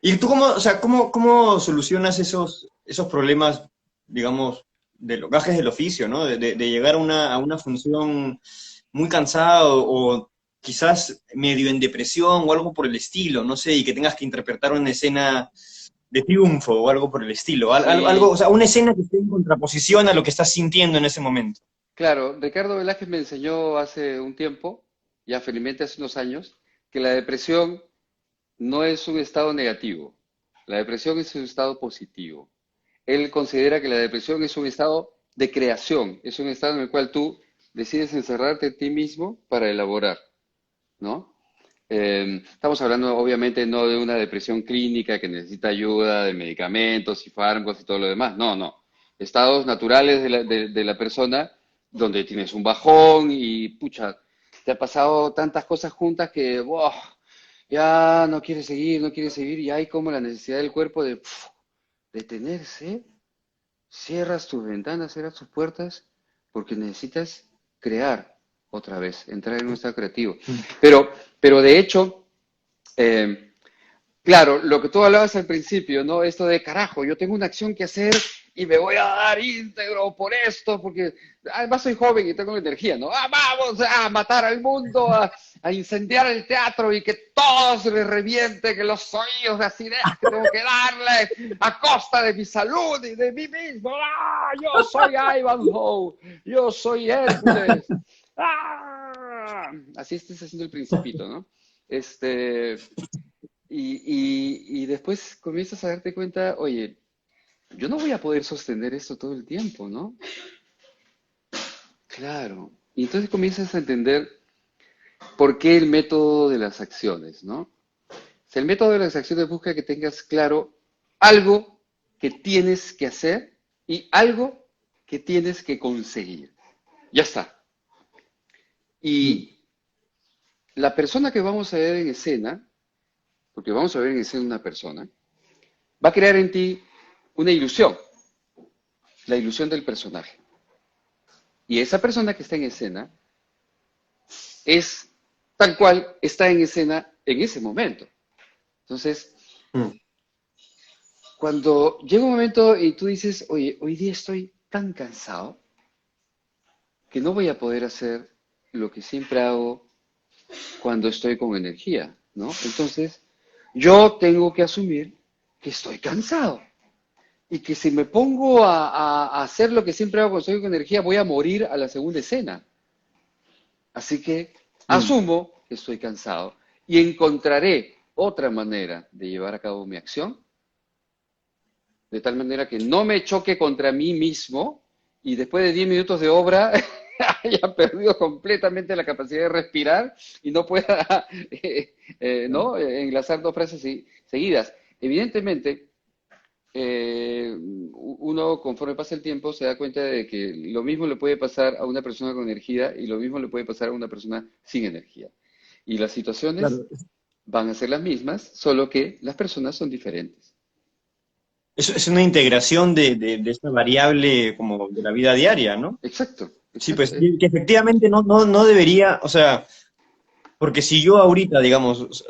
¿Y tú cómo, o sea, cómo solucionas esos problemas, digamos, de los gajes del oficio, ¿no? De llegar a una función muy cansado o quizás medio en depresión o algo por el estilo, no sé, y que tengas que interpretar una escena de triunfo o algo por el estilo, algo, o Sí, sea, una escena que esté en contraposición a lo que estás sintiendo en ese momento. claro, Ricardo Velázquez me enseñó hace un tiempo, ya felizmente hace unos años, que la depresión no es un estado negativo, la depresión es un estado positivo. Él considera que la depresión es un estado de creación, es un estado en el cual tú decides encerrarte en ti mismo para elaborar, ¿no? Estamos hablando obviamente no de una depresión clínica que necesita ayuda de medicamentos y fármacos y todo lo demás, no, no. Estados naturales de la persona donde tienes un bajón y pucha, te ha pasado tantas cosas juntas que ¡buah! Ya no quieres seguir, no quieres seguir y hay como la necesidad del cuerpo de detenerse, cierras tus ventanas, cierras tus puertas porque necesitas crear otra vez, entrar en un estado creativo. Pero de hecho, eh, claro, lo que tú hablabas al principio, ¿no? Esto de carajo, yo tengo una acción que hacer y me voy a dar íntegro por esto, porque además soy joven y tengo energía, ¿no? Ah, vamos a matar al mundo, a incendiar el teatro y que todo se le reviente, que los oídos, las ideas que tengo que darle a costa de mi salud y de mí mismo. ¡Ah! Yo soy Ivanhoe, yo soy Hércules. ¡Ah! Así estás haciendo el principito, ¿no? Este, y después comienzas a darte cuenta, oye, yo no voy a poder sostener esto todo el tiempo, ¿no? Claro. Y entonces comienzas a entender por qué el método de las acciones, ¿no? O sea, el método de las acciones busca que tengas claro algo que tienes que hacer y algo que tienes que conseguir. Ya está. Mm, Y la persona que vamos a ver en escena, porque vamos a ver en escena una persona, va a crear en ti una ilusión, la ilusión del personaje. Y esa persona que está en escena es tal cual está en escena en ese momento. Entonces, mm. cuando llega un momento y tú dices, oye, hoy día estoy tan cansado que no voy a poder hacer lo que siempre hago cuando estoy con energía, ¿no? Entonces, yo tengo que asumir que estoy cansado y que si me pongo a hacer lo que siempre hago cuando estoy con energía, voy a morir a la segunda escena. Así que Mm. asumo que estoy cansado y encontraré otra manera de llevar a cabo mi acción, de tal manera que no me choque contra mí mismo y después de 10 minutos de obra haya perdido completamente la capacidad de respirar y no pueda ¿no? Enlazar dos frases seguidas. Evidentemente, uno conforme pasa el tiempo se da cuenta de que lo mismo le puede pasar a una persona con energía y lo mismo le puede pasar a una persona sin energía. Y las situaciones Claro, van a ser las mismas, solo que las personas son diferentes. es una integración de esta variable como de la vida diaria, ¿no? Exacto, Sí, exacto. pues que efectivamente no debería, o sea, Porque si yo ahorita, digamos,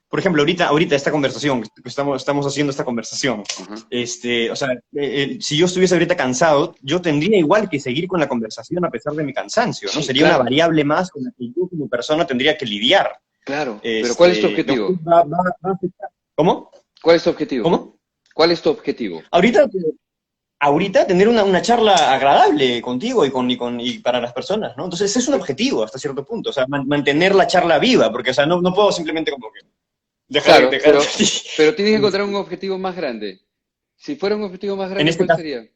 por ejemplo, ahorita esta conversación, que estamos haciendo esta conversación, Ajá. o sea, si yo estuviese ahorita cansado, yo tendría igual que seguir con la conversación a pesar de mi cansancio, ¿no? Sí, Sería una claro, variable más con la que yo como persona tendría que lidiar. claro. Pero ¿cuál es tu Lo objetivo? cual va a afectar. ¿Cómo? ¿Cuál es tu objetivo? ¿Cómo? ¿Cuál es tu objetivo? Ahorita, ahorita tener una charla agradable contigo y para las personas, ¿no? Entonces, ese es un objetivo hasta cierto punto, o sea, mantener la charla viva, porque, o sea, no puedo simplemente como que dejar, Claro, dejar. pero tienes que encontrar un objetivo más grande. Si fuera un objetivo más En grande, este ¿cuál caso, sería?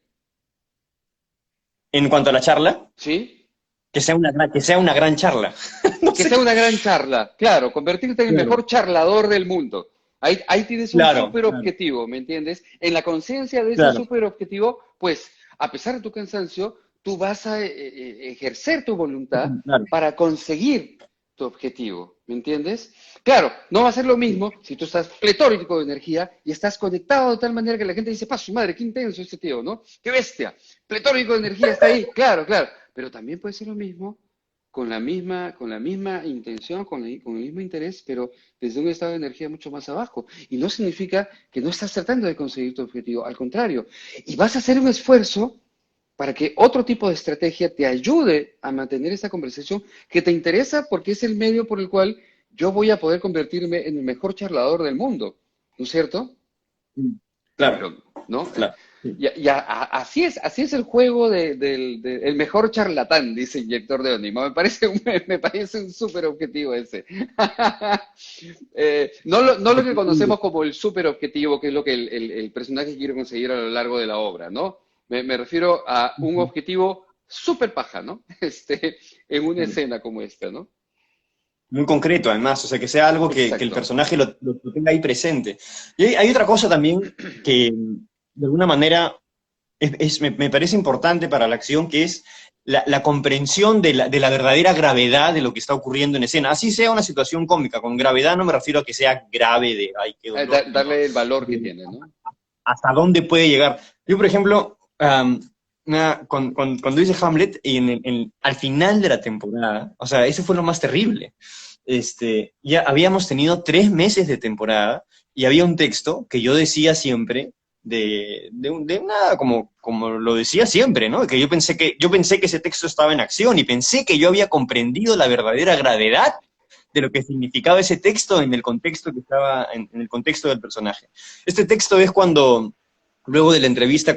en cuanto a la charla, ¿Sí? que sea una gran charla. No Que sé sea una gran charla. Claro, convertirte en el Claro, mejor charlador del mundo. Ahí tienes un claro, súper claro, objetivo, ¿me entiendes? En la conciencia de ese claro, súper objetivo, pues, a pesar de tu cansancio, tú vas a ejercer tu voluntad claro. para conseguir tu objetivo, ¿me entiendes? Claro, no va a ser lo mismo si tú estás pletórico de energía y estás conectado de tal manera que la gente dice, pa, su madre, qué intenso este tío, ¿no? ¡Qué bestia! Pletórico de energía está ahí, claro, claro. Pero también puede ser lo mismo con la misma intención, con el mismo interés, pero desde un estado de energía mucho más abajo. Y no significa que no estás tratando de conseguir tu objetivo, al contrario. Y vas a hacer un esfuerzo para que otro tipo de estrategia te ayude a mantener esta conversación que te interesa porque es el medio por el cual yo voy a poder convertirme en el mejor charlador del mundo, ¿no es cierto? claro, Pero, ¿no? claro. Sí. Así es el juego el mejor charlatán, dice Inyector de Onima. Me parece un súper objetivo ese. No lo que conocemos como el súper objetivo, que es lo que el personaje quiere conseguir a lo largo de la obra, ¿no? Me refiero a un objetivo súper paja, ¿no? En una escena como esta, ¿no? Muy concreto, además, o sea, que sea algo que el Exacto. personaje lo tenga ahí presente. Y hay otra cosa también que, de alguna manera, me parece importante para la acción, que es la comprensión de la verdadera gravedad de lo que está ocurriendo en escena. Así sea una situación cómica, con gravedad no me refiero a que sea grave de, ay, qué dolor, sino Darle el valor que de tiene, ¿no? hasta dónde puede llegar. Yo, por ejemplo, cuando hice Hamlet, y al final de la temporada, o sea, eso fue lo más terrible. Ya habíamos tenido 3 meses de temporada y había un texto que yo decía siempre de nada, como lo decía siempre, ¿no? Que yo pensé que ese texto estaba en acción y pensé que yo había comprendido la verdadera gravedad de lo que significaba ese texto en el contexto que estaba, en el contexto del personaje. Este texto es cuando, luego de la entrevista,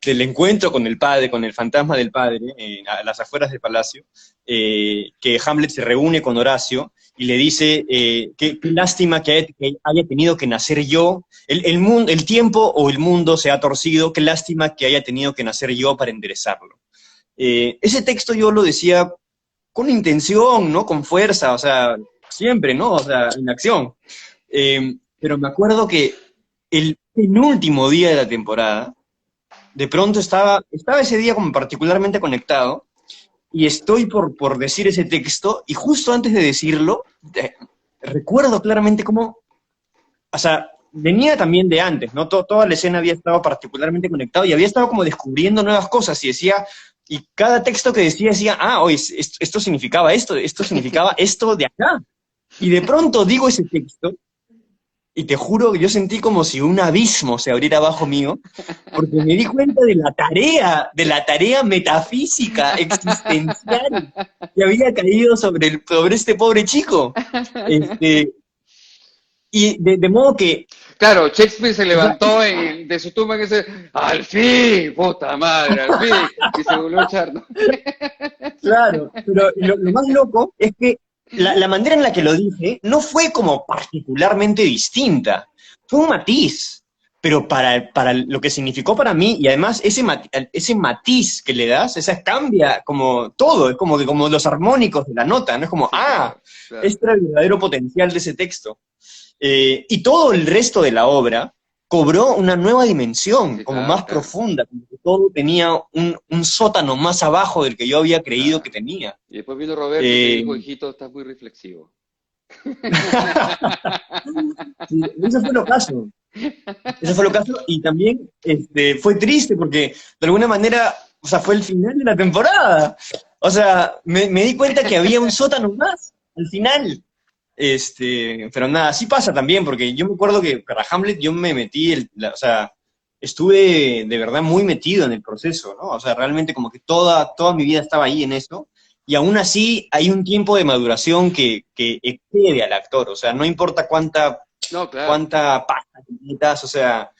del encuentro con el padre, con el fantasma del padre, a las afueras del palacio, que Hamlet se reúne con Horacio y le dice, qué lástima que haya tenido que nacer yo, el tiempo o el mundo se ha torcido, qué lástima que haya tenido que nacer yo para enderezarlo. Ese texto yo lo decía con intención, ¿no? Con fuerza, o sea, siempre, ¿no? O sea, en acción. Pero me acuerdo que el penúltimo día de la temporada, de pronto estaba ese día como particularmente conectado, y estoy por decir ese texto, y justo antes de decirlo, recuerdo claramente cómo, o sea, venía también de antes, ¿no? Toda la escena había estado particularmente conectado, y había estado como descubriendo nuevas cosas, y decía, y cada texto que decía, oye, esto significaba esto significaba esto de acá. Y de pronto digo ese texto, y te juro que yo sentí como si un abismo se abriera abajo mío, porque me di cuenta de la tarea metafísica, existencial, que había caído sobre este pobre chico. Este, y de modo que, Claro, Shakespeare se o sea, levantó de su tumba y dice, al fin, puta madre, al fin, y se volvió a echar, ¿no? claro, pero lo más loco es que la manera en la que lo dije no fue como particularmente distinta, fue un matiz, pero para lo que significó para mí, y además ese matiz que le das, esa cambia como todo, es como los armónicos de la nota, ¿no? Es como, Sí, claro, claro. este era el verdadero potencial de ese texto. Y todo el resto de la obra cobró una nueva dimensión, Sí, como claro, más claro, profunda, como que todo tenía un sótano más abajo del que yo había creído que claro. tenía. Y después vino Roberto y te Eh, dijo, hijito, estás muy reflexivo. sí, eso fue lo caso. Eso fue lo caso, y también fue triste porque de alguna manera, o sea, fue el final de la temporada. O sea, me di cuenta que había un sótano más al final. Pero nada, sí pasa también, porque yo me acuerdo que para Hamlet yo me metí, o sea, estuve de verdad muy metido en el proceso, ¿no? O sea, realmente como que toda mi vida estaba ahí en eso, y aún así hay un tiempo de maduración que excede al actor, o sea, no importa No, claro. cuánta pasta que metas, o sea,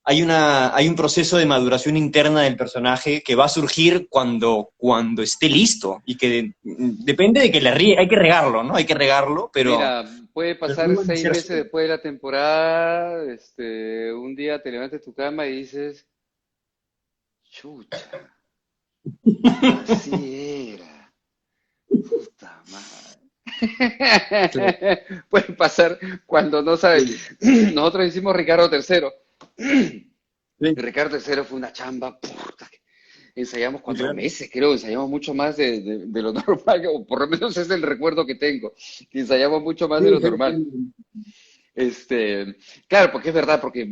hay un proceso de maduración interna del personaje que va a surgir cuando esté listo, y que depende de que hay que regarlo, ¿no? Hay que regarlo, Mira, puede pero muy pasar bueno 6 meses hacerse. después de la temporada, un día te levantas de tu cama y dices, chucha, así era, puta madre. Claro. Puede pasar cuando no sabes. Sí, Nosotros hicimos Ricardo III. sí, Ricardo III fue una chamba, puta, ensayamos sí, cuatro claro. meses, creo, ensayamos mucho más de lo normal, o por lo menos es el recuerdo que tengo, que ensayamos mucho más de Sí, lo normal. Este, claro, porque es verdad, porque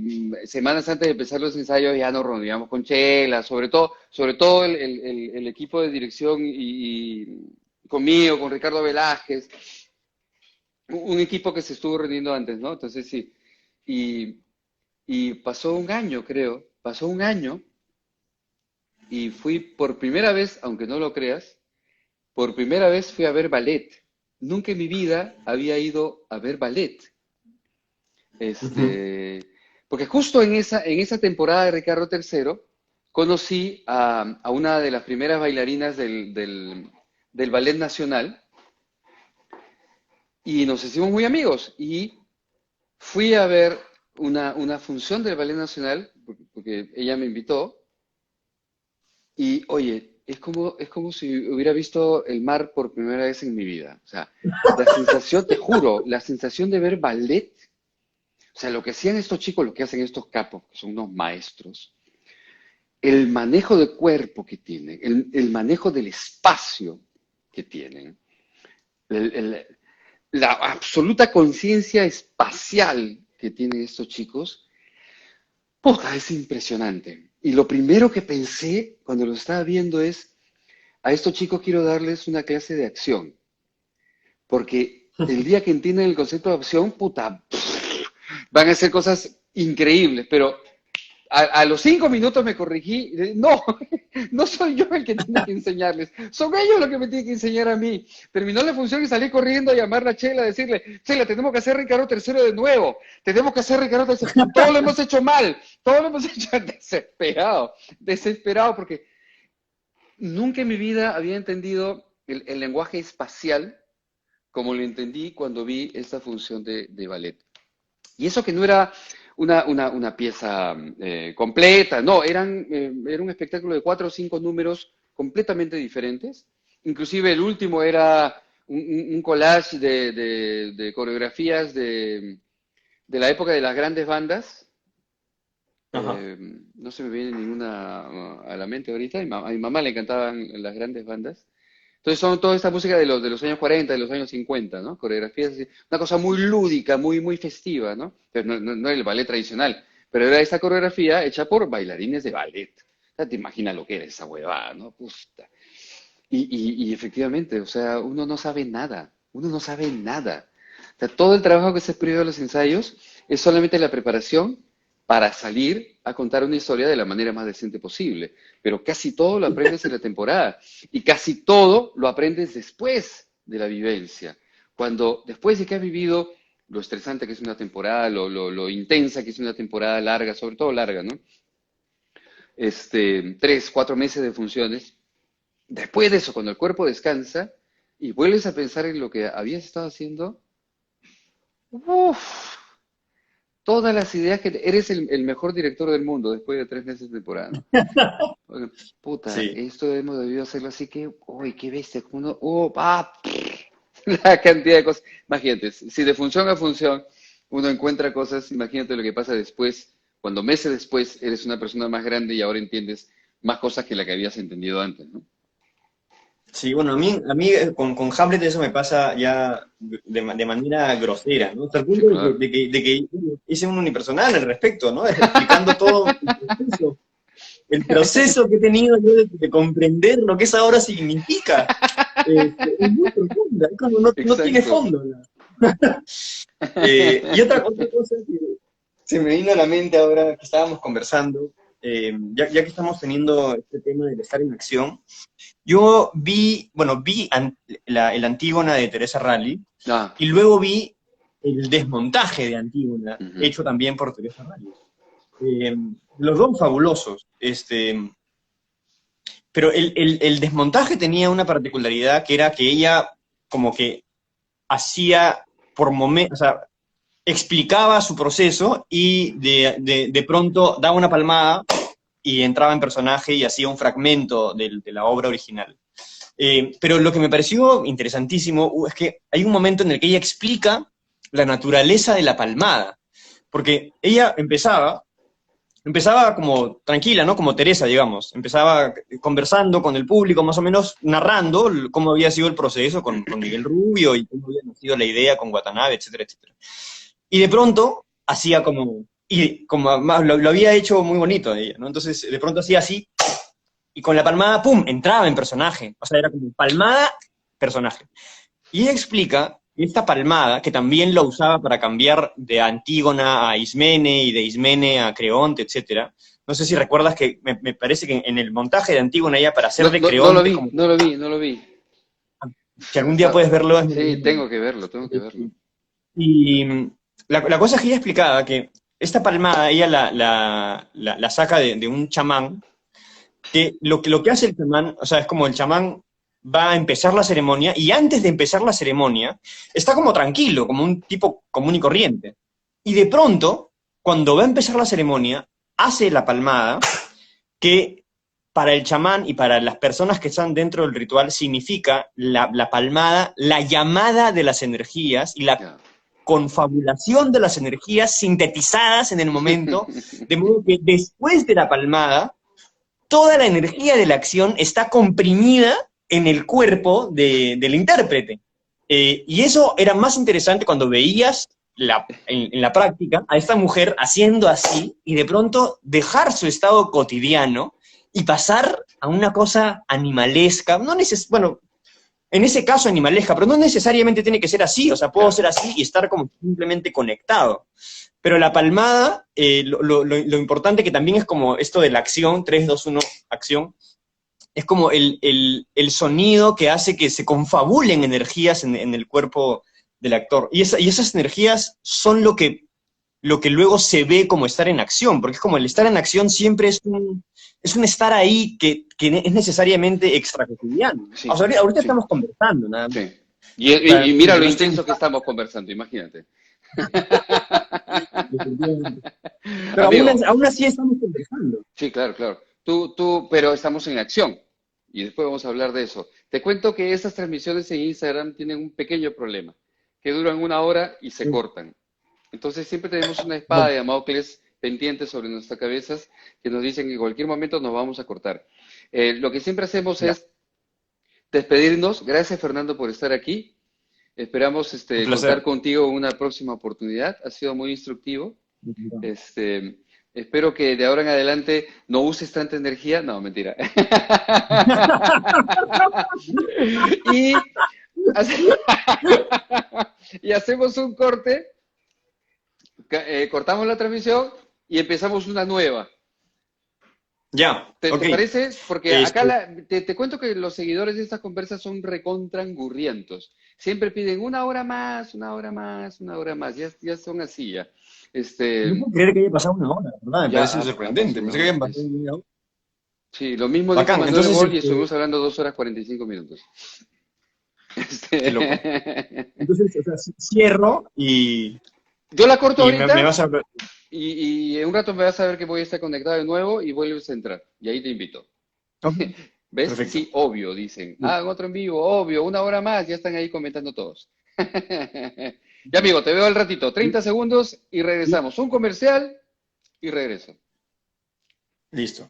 semanas antes de empezar los ensayos ya nos reuníamos con Chela, sobre todo el equipo de dirección y conmigo, con Ricardo Velázquez, un equipo que se estuvo reuniendo antes, ¿no? Entonces sí, y, y pasó un año, creo, pasó un año y fui por primera vez, aunque no lo creas, por primera vez fui a ver ballet. Nunca en mi vida había ido a ver ballet. Ujú. Este, porque justo en esa temporada de Ricardo III conocí a una de las primeras bailarinas del Ballet Nacional y nos hicimos muy amigos. Y fui a ver una función del Ballet Nacional, porque ella me invitó, y oye, es como si hubiera visto el mar por primera vez en mi vida. O sea, la sensación, te juro, la sensación de ver ballet. O sea, lo que hacían estos chicos, lo que hacen estos capos, que son unos maestros, el manejo de cuerpo que tienen, el manejo del espacio que tienen, el- el- la absoluta conciencia espacial que tienen estos chicos, puta, es impresionante. Y lo primero que pensé cuando lo estaba viendo es, a estos chicos quiero darles una clase de acción, porque el día que entienden el concepto de acción, puta, van a hacer cosas increíbles, pero a los 5 minutos me corrigí. No, no soy yo el que tiene que enseñarles. Son ellos los que me tienen que enseñar a mí. Terminó la función y salí corriendo a llamar a Chela, a decirle, Chela, tenemos que hacer Ricardo III de nuevo. Tenemos que hacer Ricardo III. Todo lo hemos hecho mal. Todo lo hemos hecho desesperado. Desesperado porque nunca en mi vida había entendido el lenguaje espacial como lo entendí cuando vi esta función de ballet. Y eso que no era una pieza completa, no, era un espectáculo de 4 o 5 números completamente diferentes. Inclusive el último era un collage de coreografías de la época de las grandes bandas. Ajá. Eh, no se me viene ninguna a la mente ahorita. A mi mamá le encantaban las grandes bandas. Entonces son toda esta música de los años 40, de los años 50, ¿no? Coreografías, así, una cosa muy lúdica, muy festiva, ¿no? Pero no era el ballet tradicional, pero era esta coreografía hecha por bailarines de ballet. O sea, te imaginas lo que era esa huevada, ¿no? Puta. Y efectivamente, o sea, uno no sabe nada. O sea, todo el trabajo que se ha previo a los ensayos es solamente la preparación para salir a contar una historia de la manera más decente posible. Pero casi todo lo aprendes en la temporada y casi todo lo aprendes después de la vivencia. Cuando después de que has vivido lo estresante que es una temporada, lo intensa que es una temporada larga, sobre todo larga, ¿no? 3, 4 meses de funciones. Después de eso, cuando el cuerpo descansa y vuelves a pensar en lo que habías estado haciendo, uf, todas las ideas que eres el mejor director del mundo después de 3 meses de temporada, ¿no? Porque, puta, Sí. esto hemos debido hacerlo así que, uy, qué bestia, como uno, la cantidad de cosas. Imagínate, si de función a función uno encuentra cosas, imagínate lo que pasa después, cuando meses después eres una persona más grande y ahora entiendes más cosas que la que habías entendido antes, ¿no? Sí, bueno, a mí con Hamlet eso me pasa ya de manera grosera, ¿no? Hasta el Sí, punto de que, claro. de que, de que hice un unipersonal al respecto, ¿no? Explicando todo el proceso. el proceso que he tenido yo de comprender lo que esa obra significa. Es muy profunda, es como no tiene Exacto. fondo. ¿No? Y otra cosa que se me vino a la mente ahora que estábamos conversando, ya que estamos teniendo este tema del estar en acción, yo el Antígona de Teresa Rally, Ah, y luego vi el desmontaje de Antígona, ujú. hecho también por Teresa Rally. Los dos fabulosos, pero el desmontaje tenía una particularidad que era que ella como que hacía por momentos, o sea, explicaba su proceso y de pronto daba una palmada y entraba en personaje y hacía un fragmento de la obra original. Pero lo que me pareció interesantísimo es que hay un momento en el que ella explica la naturaleza de la palmada, porque ella empezaba como tranquila, ¿no? Como Teresa, digamos. Empezaba conversando con el público, más o menos narrando cómo había sido el proceso con Miguel Rubio y cómo había nacido la idea con Watanabe, etcétera, etcétera. Y de pronto hacía como más, lo había hecho muy bonito ella, ¿no? Entonces de pronto hacía así, y con la palmada, ¡pum!, entraba en personaje. O sea, era como palmada, personaje. Y ella explica que esta palmada, que también lo usaba para cambiar de Antígona a Ismene y de Ismene a Creonte, etcétera. No sé si recuerdas que me parece que en el montaje de Antígona ella para hacer No, de no lo Creonte, vi, como no lo vi, no lo vi. que algún día Está- puedes verlo, es muy Sí, bueno. tengo que verlo, tengo que verlo. Y la cosa es que ella explicaba que esta palmada ella la saca de un chamán, que lo que hace el chamán, o sea, es como el chamán va a empezar la ceremonia y antes de empezar la ceremonia está como tranquilo, como un tipo común y corriente. Y de pronto, cuando va a empezar la ceremonia, hace la palmada que para el chamán y para las personas que están dentro del ritual significa la palmada, la llamada de las energías y la Ya. confabulación de las energías sintetizadas en el momento, de modo que después de la palmada, toda la energía de la acción está comprimida en el cuerpo del intérprete. Y eso era más interesante cuando veías en la práctica a esta mujer haciendo así y de pronto dejar su estado cotidiano y pasar a una cosa animalesca, bueno, en ese caso animalesca, pero no necesariamente tiene que ser así, o sea, puedo Claro. ser así y estar como simplemente conectado. Pero la palmada, lo importante que también es como esto de la acción, 3 2 1 acción, es como el sonido que hace que se confabulen energías en el cuerpo del actor. Y esas energías son lo que luego se ve como estar en acción, porque es como el estar en acción siempre es un estar ahí que es necesariamente extracotidiano. O Sí, sea, ahorita sí, estamos conversando, nada más. sí. Y, O sea, y como mira que lo no estoy intenso que buscando, estamos conversando, imagínate. definitivamente. Pero Amigo, aún así estamos conversando. sí, claro, claro. Pero estamos en acción y después vamos a hablar de eso. Te cuento que estas transmisiones en Instagram tienen un pequeño problema, que duran 1 hora y se cortan. Entonces siempre tenemos una espada Bueno, de Damocles pendiente sobre nuestras cabezas que nos dicen que en cualquier momento nos vamos a cortar. Lo que siempre hacemos ya, es despedirnos. Gracias, Fernando, por estar aquí. Esperamos un contar placer. contigo en una próxima oportunidad. Ha sido muy instructivo. Este, espero que de ahora en adelante no uses tanta energía. No, mentira. Y, hace- y hacemos un corte, cortamos la transmisión y empezamos una nueva. Ya, ¿Te ok. parece? Porque acá Este, te cuento que los seguidores de estas conversas son recontrangurrientos. Siempre piden 1 hora más, 1 hora más, 1 hora más. Ya son así ya. no Este, puedo creer que haya pasado una hora, ¿verdad? Me ya parece ha pasado sorprendente. una Pensé que hora. habían pasado una hora. Sí, lo mismo dijo Bacán, Manuel entonces, Gol y estuvimos hablando 2 horas 45 minutos. qué loco. Este, Entonces, o sea, cierro yo la corto y me ahorita vas a... y en un rato me vas a ver que voy a estar conectado de nuevo y vuelves a entrar. Y ahí te invito. Ok, ¿Ves? perfecto. Sí, obvio, dicen. Ah, en otro en vivo, obvio, 1 hora más, ya están ahí comentando todos. Ya, amigo, te veo al ratito. 30 segundos y regresamos. Un comercial y regreso. Listo.